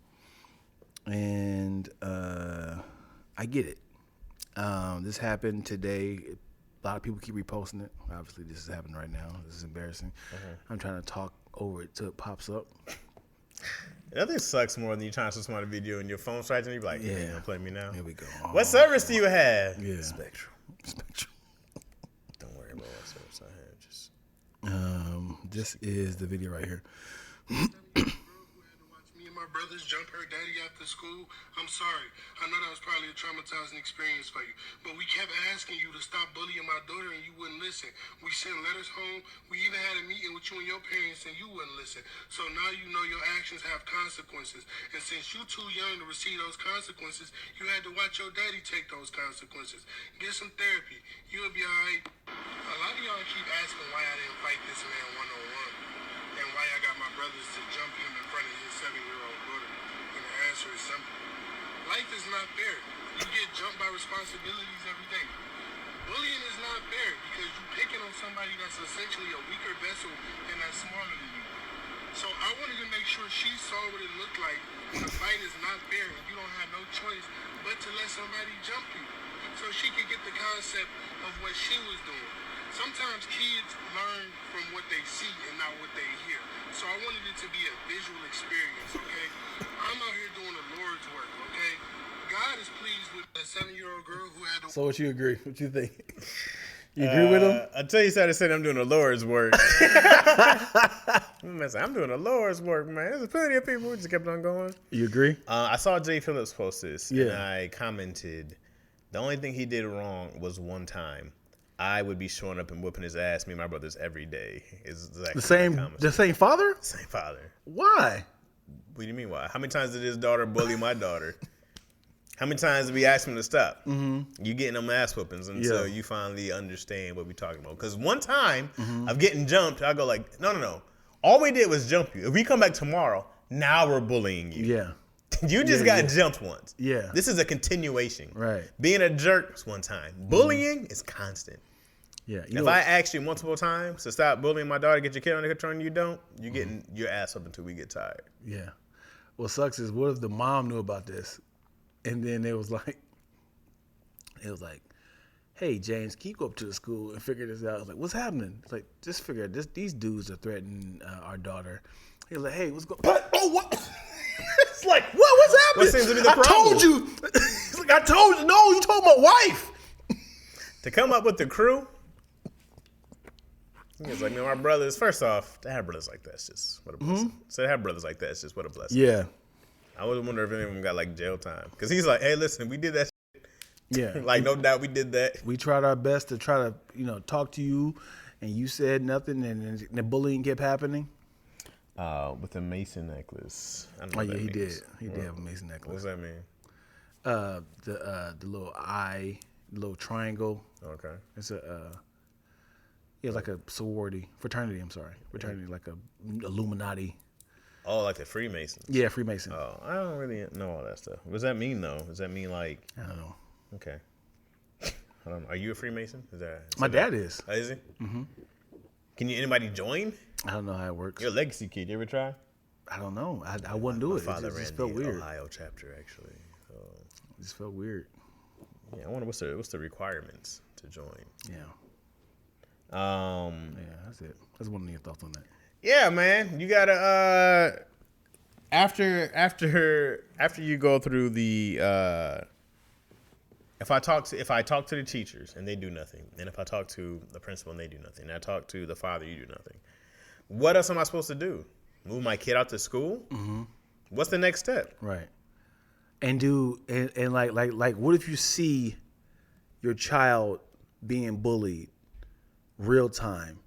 and I get it. This happened today. A lot of people keep reposting it. Obviously, this is happening right now. This is embarrassing. I'm trying to talk over it till it pops up. Nothing sucks more than you trying to switch on a video and your phone strikes and you're like, yeah, gonna play me now. Here we go. What service do you have? Yeah. Spectrum. Don't worry about what service I have. Just This is the video right here. My brothers jump her daddy after school. I'm sorry. I know that was probably a traumatizing experience for you. But we kept asking you to stop bullying my daughter and you wouldn't listen. We sent letters home. We even had a meeting with you and your parents and you wouldn't listen. So now you know your actions have consequences. And since you too young to receive those consequences, you had to watch your daddy take those consequences. Get some therapy. You'll be alright. A lot of y'all keep asking why I didn't fight this man one-on-one. And why I got my brothers to jump him in front of his 7-year-old daughter. And the answer is simple. Life is not fair. You get jumped by responsibilities every day. Bullying is not fair because you're picking on somebody that's essentially a weaker vessel and that's smaller than you. So I wanted to make sure she saw what it looked like when a fight is not fair and you don't have no choice but to let somebody jump you. So she could get the concept of what she was doing. Sometimes kids learn from what they see and not what they hear. So I wanted it to be a visual experience, okay? I'm out here doing the Lord's work, okay? God is pleased with that 7-year-old girl who had to... So what you agree? What you think? You agree with him? Until you started saying I'm doing the Lord's work. I'm doing the Lord's work, man. There's plenty of people who just kept on going. You agree? I saw Jay Phillips post this, Yeah. and I commented, the only thing he did wrong was one time. I would be showing up and whooping his ass, me and my brothers, every day. Is exactly the same father? Same father. Why? What do you mean why? How many times did his daughter bully my daughter? How many times did we ask him to stop? Mm-hmm. You getting them ass whoopings until you finally understand what we're talking about. Because one time of getting jumped, I go like, no. All we did was jump you. If we come back tomorrow, now we're bullying you. Yeah. You just got jumped once. Yeah. This is a continuation. Right. Being a jerk is one time. Bullying is constant. Yeah. If I ask you multiple times to stop bullying my daughter, get your kid under control, and you don't, you're getting your ass up until we get tired. Yeah. What sucks is what if the mom knew about this, and then it was like, hey James, can you go up to the school and figure this out? I was like, what's happening? It's like, just figure it. These dudes are threatening our daughter. He was like, hey, what's going? Oh, what? It's like, what's happening? What seems to be the problem? I told you. It's like, I told you. No, you told my wife. To come up with the crew. It's like, man, my brothers, first off, to have brothers like that, it's just what a blessing. So to have brothers like that, it's just what a blessing. Yeah. I would wonder if any of them got like jail time. Because he's like, hey, listen, we did that shit. Yeah. Like, no doubt we did that. We tried our best to try to, talk to you, and you said nothing, and the bullying kept happening. With a Mason necklace. I don't know Oh, yeah, what he that means. did. He did have a Mason necklace. What's that mean? The little eye, little triangle. Okay. It's like a fraternity. I'm sorry, fraternity, like a Illuminati. Oh, like the Freemasons. Yeah, Freemason. Oh, I don't really know all that stuff. What does that mean, though? Does that mean like? I don't know. Okay. I don't know. Are you a Freemason? My dad is. Oh, is he? Mm-hmm. Can anybody join? I don't know how it works. You're a legacy kid. You ever try? I don't know. I wouldn't do it. My father It just ran felt the weird. Ohio chapter, actually. It just felt weird. Yeah, I wonder what's the requirements to join. Yeah. Yeah, That's it. That's one of your thoughts on that. Yeah, man. You gotta after you go through the if I talk to the teachers and they do nothing, and if I talk to the principal and they do nothing, and I talk to the father, you do nothing. What else am I supposed to do? Move my kid out to school? Mm-hmm. What's the next step? Right. And like what if you see your child being bullied real time?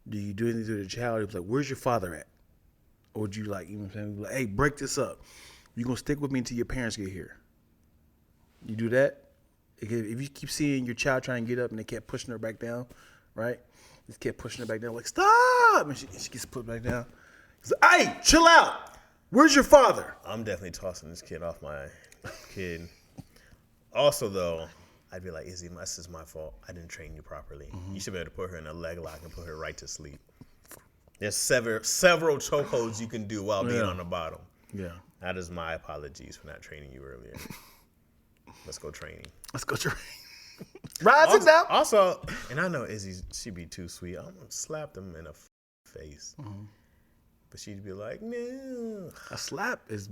Do you do anything to the child? It's like, where's your father at? Or would you like, you know what I'm saying? Like, hey, break this up. You're gonna stick with me until your parents get here. You do that? If you keep seeing your child trying to get up and they kept pushing her back down, right? Just kept pushing her back down, like, stop! And she gets put back down. He's like, hey, chill out. Where's your father? I'm definitely tossing this kid off my kid. Also, though, I'd be like, Izzy, this is my fault. I didn't train you properly. Mm-hmm. You should be able to put her in a leg lock and put her right to sleep. There's several chokeholds you can do while being on the bottom. Yeah. That is my apologies for not training you earlier. Let's go training. Rise it down. Also, and I know Izzy, she'd be too sweet. I'm going to slap them in the face. Mm-hmm. But she'd be like, no. A slap is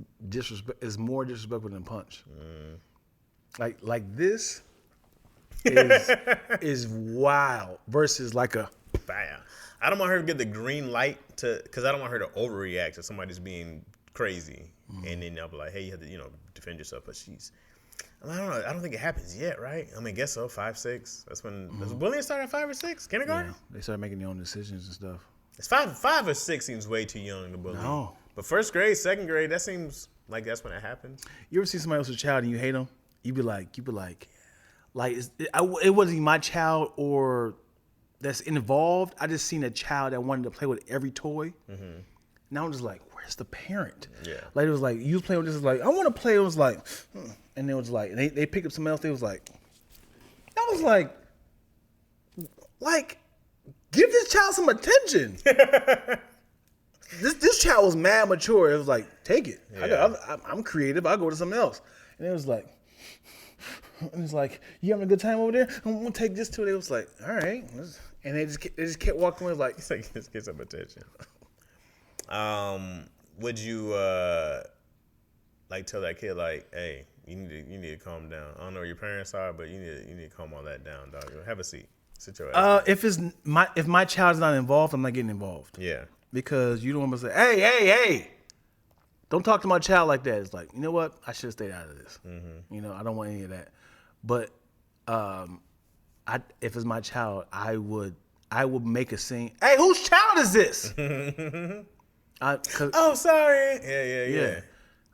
more disrespectful than a punch. Like this is wild versus like a bam. I don't want her to get the green light because I don't want her to overreact to somebody's being crazy. Mm-hmm. And then I'll be like, hey, you have to, defend yourself. But I don't know. I don't think it happens yet, right? I mean, I guess so. 5, 6. That's when does bullying start at 5 or 6? Kindergarten? Yeah, they start making their own decisions and stuff. It's 5 or 6 seems way too young to bully. No. But first grade, second grade, that seems like that's when it happens. You ever see somebody else's child and you hate them? You be like, it wasn't my child or that's involved. I just seen a child that wanted to play with every toy. Mm-hmm. Now I'm just like, where's the parent? Yeah. Like it was like you was playing with this. Like I want to play. It was like, and it was like they picked up something else. They was like, I was like, give this child some attention. This child was mad mature. It was like, take it. Yeah. I'm creative. I'll go to something else. And it was like, you having a good time over there? I'm gonna take this to it. It was like, all right. And they just kept walking away like, let's get some attention. Would you tell that kid like, hey, you need to calm down. I don't know where your parents are, but you need to calm all that down, dog. Have a seat. Sit your ass. If my child's not involved, I'm not getting involved. Yeah. Because you don't want to say, hey, don't talk to my child like that. It's like, you know what? I should have stayed out of this. Mm-hmm. I don't want any of that. But if it's my child, I would make a scene. Hey, whose child is this? Oh, sorry. Yeah.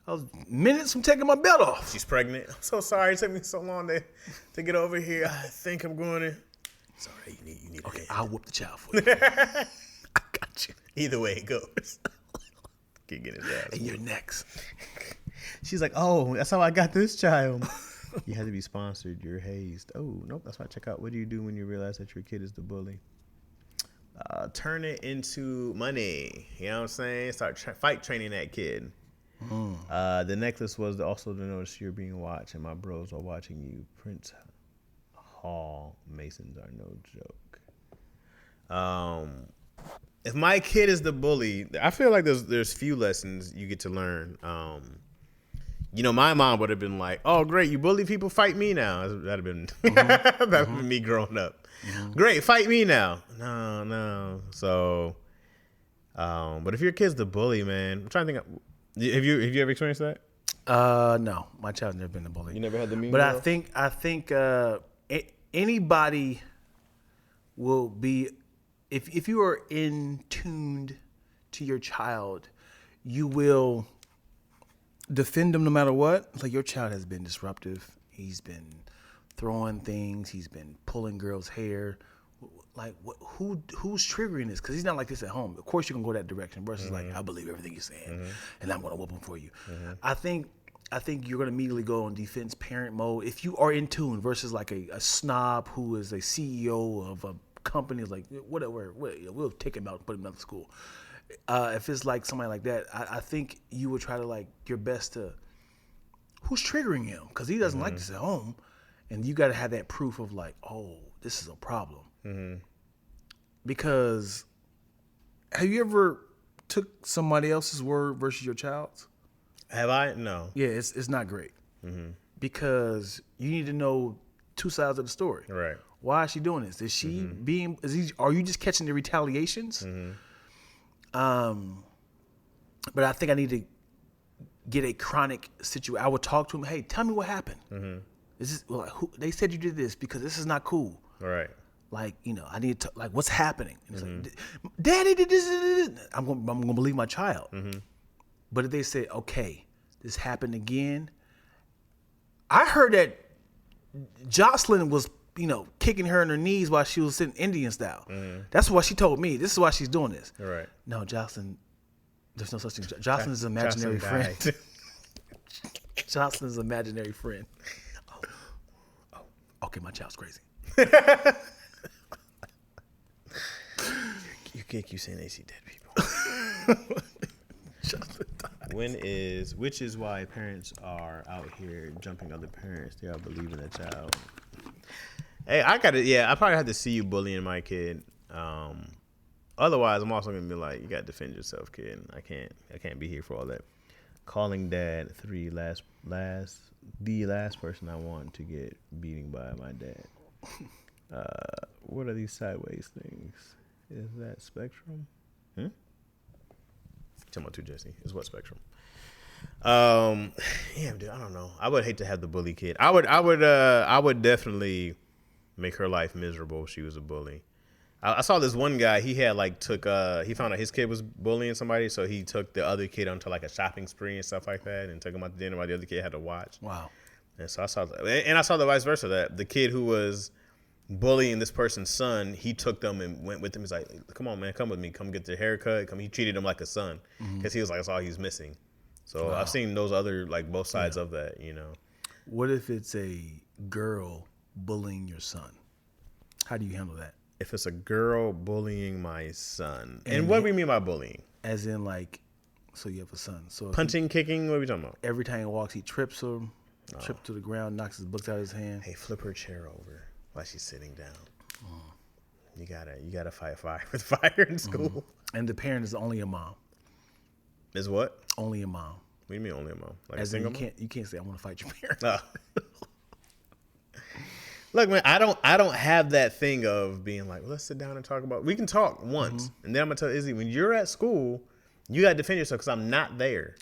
I was minutes from taking my belt off. She's pregnant. I'm so sorry. It took me so long to get over here. I think I'm going to. It's all right. You need okay, I'll whoop the child for you. I got you. Either way it goes. Get his ass. And you're next. She's like, oh, that's how I got this child. You had to be sponsored. You're hazed. Oh, nope. That's why I check out. What do you do when you realize that your kid is the bully? Turn it into money. You know what I'm saying? Start fight training that kid. The necklace was also to notice you're being watched and my bros are watching you. Prince Hall Masons are no joke. If my kid is the bully, I feel like there's few lessons you get to learn. My mom would have been like, "Oh, great, you bully people, fight me now." That'd have been been me growing up. Mm-hmm. Great, fight me now. No. So, but if your kid's the bully, man, I'm trying to think. Have you ever experienced that? No, my child's never been the bully. You never had the mean But girl? I think anybody will be. If you are in tuned to your child, you will defend them no matter what. It's like your child has been disruptive. He's been throwing things. He's been pulling girls' hair. Like who's triggering this? Because he's not like this at home. Of course, you can go that direction. Versus like I believe everything you're saying, and I'm gonna whoop him for you. Mm-hmm. I think you're gonna immediately go on defense parent mode if you are in tune. Versus like a snob who is a CEO of a company, like whatever, we'll take him out and put him in another school. If it's like somebody like that, I think you would try to like your best to who's triggering him? Because he doesn't like this at home. And you got to have that proof of like, oh, this is a problem. Because have you ever took somebody else's word versus your child's? Have I? No. Yeah, it's not great. Because you need to know two sides of the story. Right. Why is she doing this? Is she are you just catching the retaliations? But I think I need to get a chronic situation. I would talk to him. Hey, tell me what happened. This is they said you did this because this is not cool. Right. Like, I need to like what's happening. And he's like, Daddy did this. I'm gonna believe my child. But if they say, okay, this happened again. I heard that Jocelyn was, kicking her in her knees while she was sitting Indian style. That's what she told me. This is why she's doing this. Right. No, Jocelyn, there's no such thing. Jocelyn is an imaginary friend. Jocelyn is an imaginary friend. Oh, okay, my child's crazy. You can't keep saying they see dead people. Which is why parents are out here jumping other parents. They are believing a child. Hey, I probably have to see you bullying my kid. Otherwise, I'm also gonna be like, you gotta defend yourself, kid. I can't be here for all that. Calling dad the last person I want to get beating by my dad. What are these sideways things? Is that Spectrum? Talking about 2 Jesse. Is what Spectrum? Yeah, dude. I don't know. I would hate to have the bully kid. I would definitely make her life miserable if she was a bully. I saw this one guy. He had he found out his kid was bullying somebody, so he took the other kid onto like a shopping spree and stuff like that, and took him out to dinner while the other kid had to watch. Wow. And so I saw the vice versa. That the kid who was bullying this person's son, he took them and went with him. He's like, come on, man, come with me. Come get the haircut. He treated him like a son because he was like, that's all he's missing. So I've seen those other, both sides of that, What if it's a girl bullying your son? How do you handle that? If it's a girl bullying my son. And what do we mean by bullying? As in, so you have a son. So Punching, kicking, what are we talking about? Every time he walks, he trips him, trips to the ground, knocks his books out of his hand. Hey, flip her chair over while she's sitting down. You gotta fight fire with fire in school. And the parent is only a mom. Is what? Only a mom. What do you mean only a mom? Like As a single in you can't say I want to fight your parent. Look, man, I don't have that thing of being like, well, let's sit down and talk about. We can talk once, and then I'm gonna tell Izzy, when you're at school, you gotta defend yourself because I'm not there.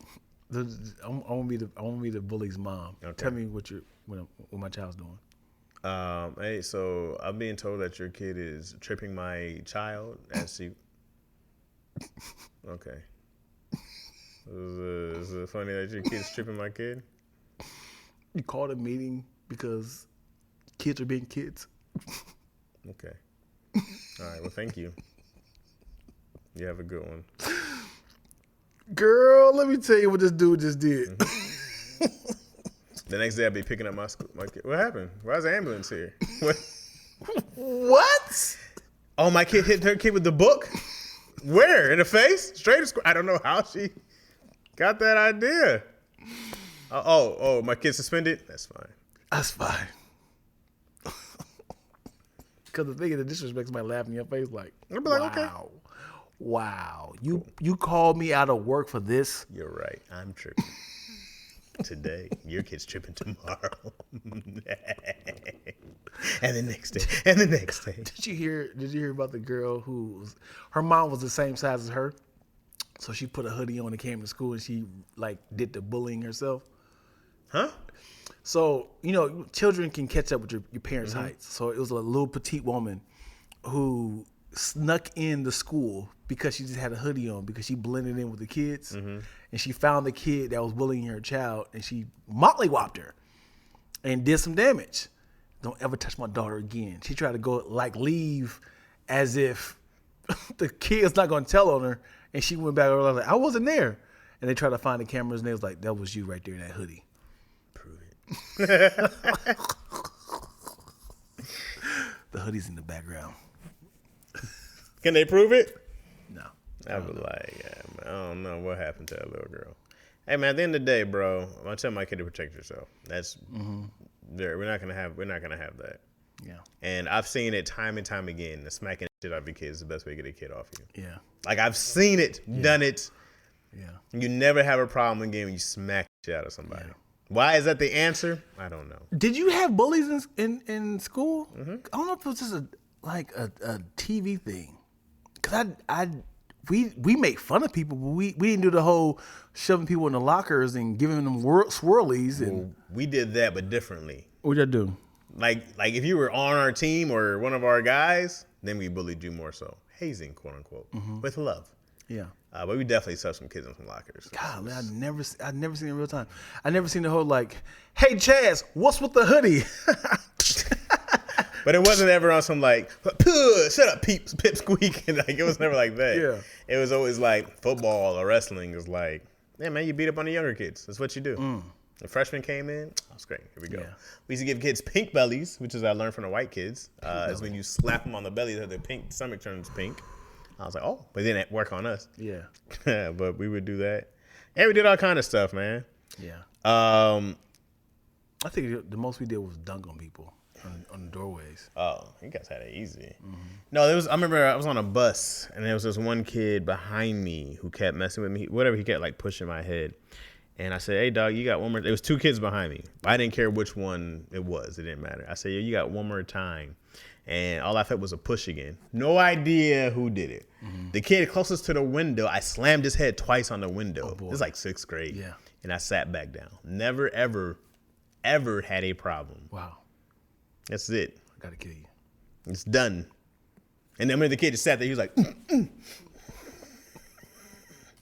I want to be the bully's mom. Okay. Tell me what my child's doing. Hey, so I'm being told that your kid is tripping my child as she. Okay. Is it funny that your kid's tripping my kid? You called a meeting because kids are being kids. Okay. All right. Well, thank you. You have a good one. Girl, let me tell you what this dude just did. The next day I'll be picking up my kid. What happened? Why is the ambulance here? What? Oh, my kid hit her kid with the book? Where? In the face? Straight to school? I don't know how she got that idea. Oh, my kid's suspended? That's fine. That's fine. Because the thing is, the disrespect might laugh in your face like, I'll be like, okay. Wow. You called me out of work for this? You're right. I'm tripping. Today, your kid's tripping tomorrow. And the next day. And the next day. Did you hear about the girl her mom was the same size as her? So she put a hoodie on and came to school and she did the bullying herself. Huh? So, children can catch up with your parents' heights. So it was a little petite woman who snuck in the school because she just had a hoodie on because she blended in with the kids. And she found the kid that was bullying her child and she mollywopped her and did some damage. Don't ever touch my daughter again. She tried to go leave as if the kid's not going to tell on her. And she went back over like, I wasn't there. And they tried to find the cameras and they was like, that was you right there in that hoodie. Prove it. The hoodie's in the background. Can they prove it? No. I was like, yeah, man, I don't know what happened to that little girl. Hey man, at the end of the day, bro, I tell my kid to protect yourself. That's we're not gonna have that. Yeah. And I've seen it time and time again. The smacking shit out of your kids is the best way to get a kid off you. Yeah. Like I've seen it, done it. Yeah. You never have a problem again when you smack the shit out of somebody. Yeah. Why is that the answer? I don't know. Did you have bullies in school? I don't know if it was just a TV thing. Cause we make fun of people, but we didn't do the whole shoving people in the lockers and giving them swirlies. And well, we did that, but differently. What'd y'all do? Like if you were on our team or one of our guys, then we bullied you more so. Hazing, quote unquote, with love. Yeah. But we definitely shoved some kids in some lockers. God, man, I've never seen it in real time. I never seen the whole like, hey Chaz, what's with the hoodie? But it wasn't ever on some like, shut up, pipsqueak. And like it was never like that. Yeah. It was always like football or wrestling is like, yeah, man, you beat up on the younger kids. That's what you do. The freshmen came in. That's great. Here we go. Yeah. We used to give kids pink bellies, which is I learned from the white kids. Is when you slap them on the belly, their pink stomach turns pink. I was like, oh, but it didn't work on us. Yeah. But we would do that. And we did all kind of stuff, man. Yeah. I think the most we did was dunk on people on the doorways. Oh, you guys had it easy. No, I remember I was on a bus and there was this one kid behind me who kept messing with me. Whatever, he kept like pushing my head. And I said, hey, dog, you got one more. There was two kids behind me. I didn't care which one it was. It didn't matter. I said, yo, you got one more time. And all I felt was a push again. No idea who did it. The kid closest to the window, I slammed his head twice on the window. This is like 6th grade. Yeah. And I sat back down. Never, ever, ever had a problem. Wow. That's it. I gotta kill you. It's done. And then when the kid just sat there, he was like, And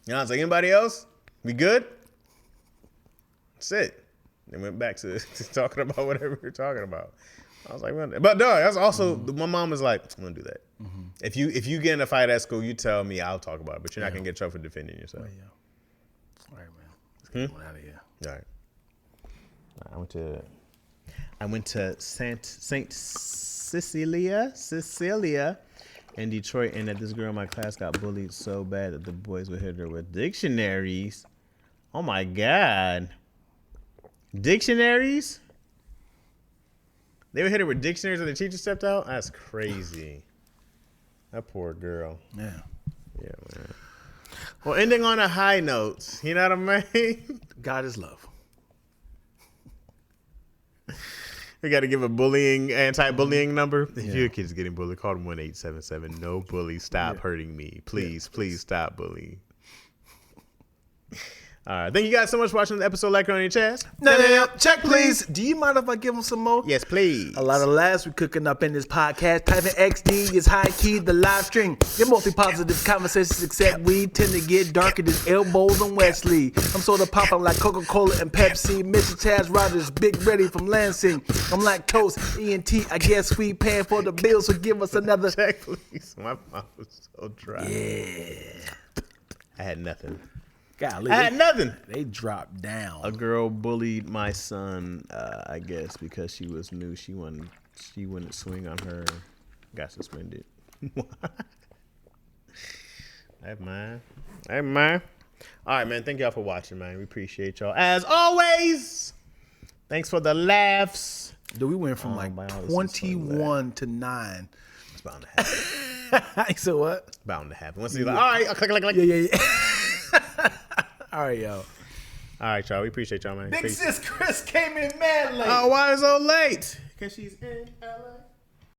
I was like, anybody else? We good? That's it. Then went back to talking about whatever we were talking about. I was like, but dog, that's also my mom was like, I'm gonna do that. If you get in a fight at school, you tell me, I'll talk about it. But you're not gonna get in trouble for defending yourself. Yeah. All right, man. Let's get one out of here. All right. I went to Saint Cecilia in Detroit, and that this girl in my class got bullied so bad that the boys would hit her with dictionaries. Oh my God. Dictionaries? They would hit her with dictionaries when the teacher stepped out? That's crazy. That poor girl. Yeah. Yeah, man. Well, ending on a high note, you know what I mean? God is love. We got to give a anti-bullying number. If your kid's getting bullied, call them 1-877. No bully, stop hurting me. Please stop bullying. All right. Thank you guys so much for watching the episode. Like on your chest. No. Check, please. Do you mind if I give them some more? Yes, please. A lot of laughs we cooking up in this podcast. Typing XD is high key, the live stream. Get mostly positive conversations, except we tend to get darker than elbows on Wesley. I'm sort of popping like Coca-Cola and Pepsi. Mr. Chaz Rogers, Big Ready from Lansing. I'm lactose, ENT. I guess we paying for the bills, so give us another. Check, please. My mouth was so dry. Yeah. I had nothing. Golly, I had nothing. They dropped down. A girl bullied my son, I guess, because she was new. She wouldn't swing on her. Got suspended. Hey, man. All right, man. Thank y'all for watching, man. We appreciate y'all. As always, thanks for the laughs. Dude, we went from 21 to 9. It's bound to happen. So what? It's bound to happen. Once you're like, all right, I'll click. Yeah. All right, yo. All right, y'all. We appreciate y'all, man. Big sis Chris came in mad late. Oh, why is so late? Because she's in LA.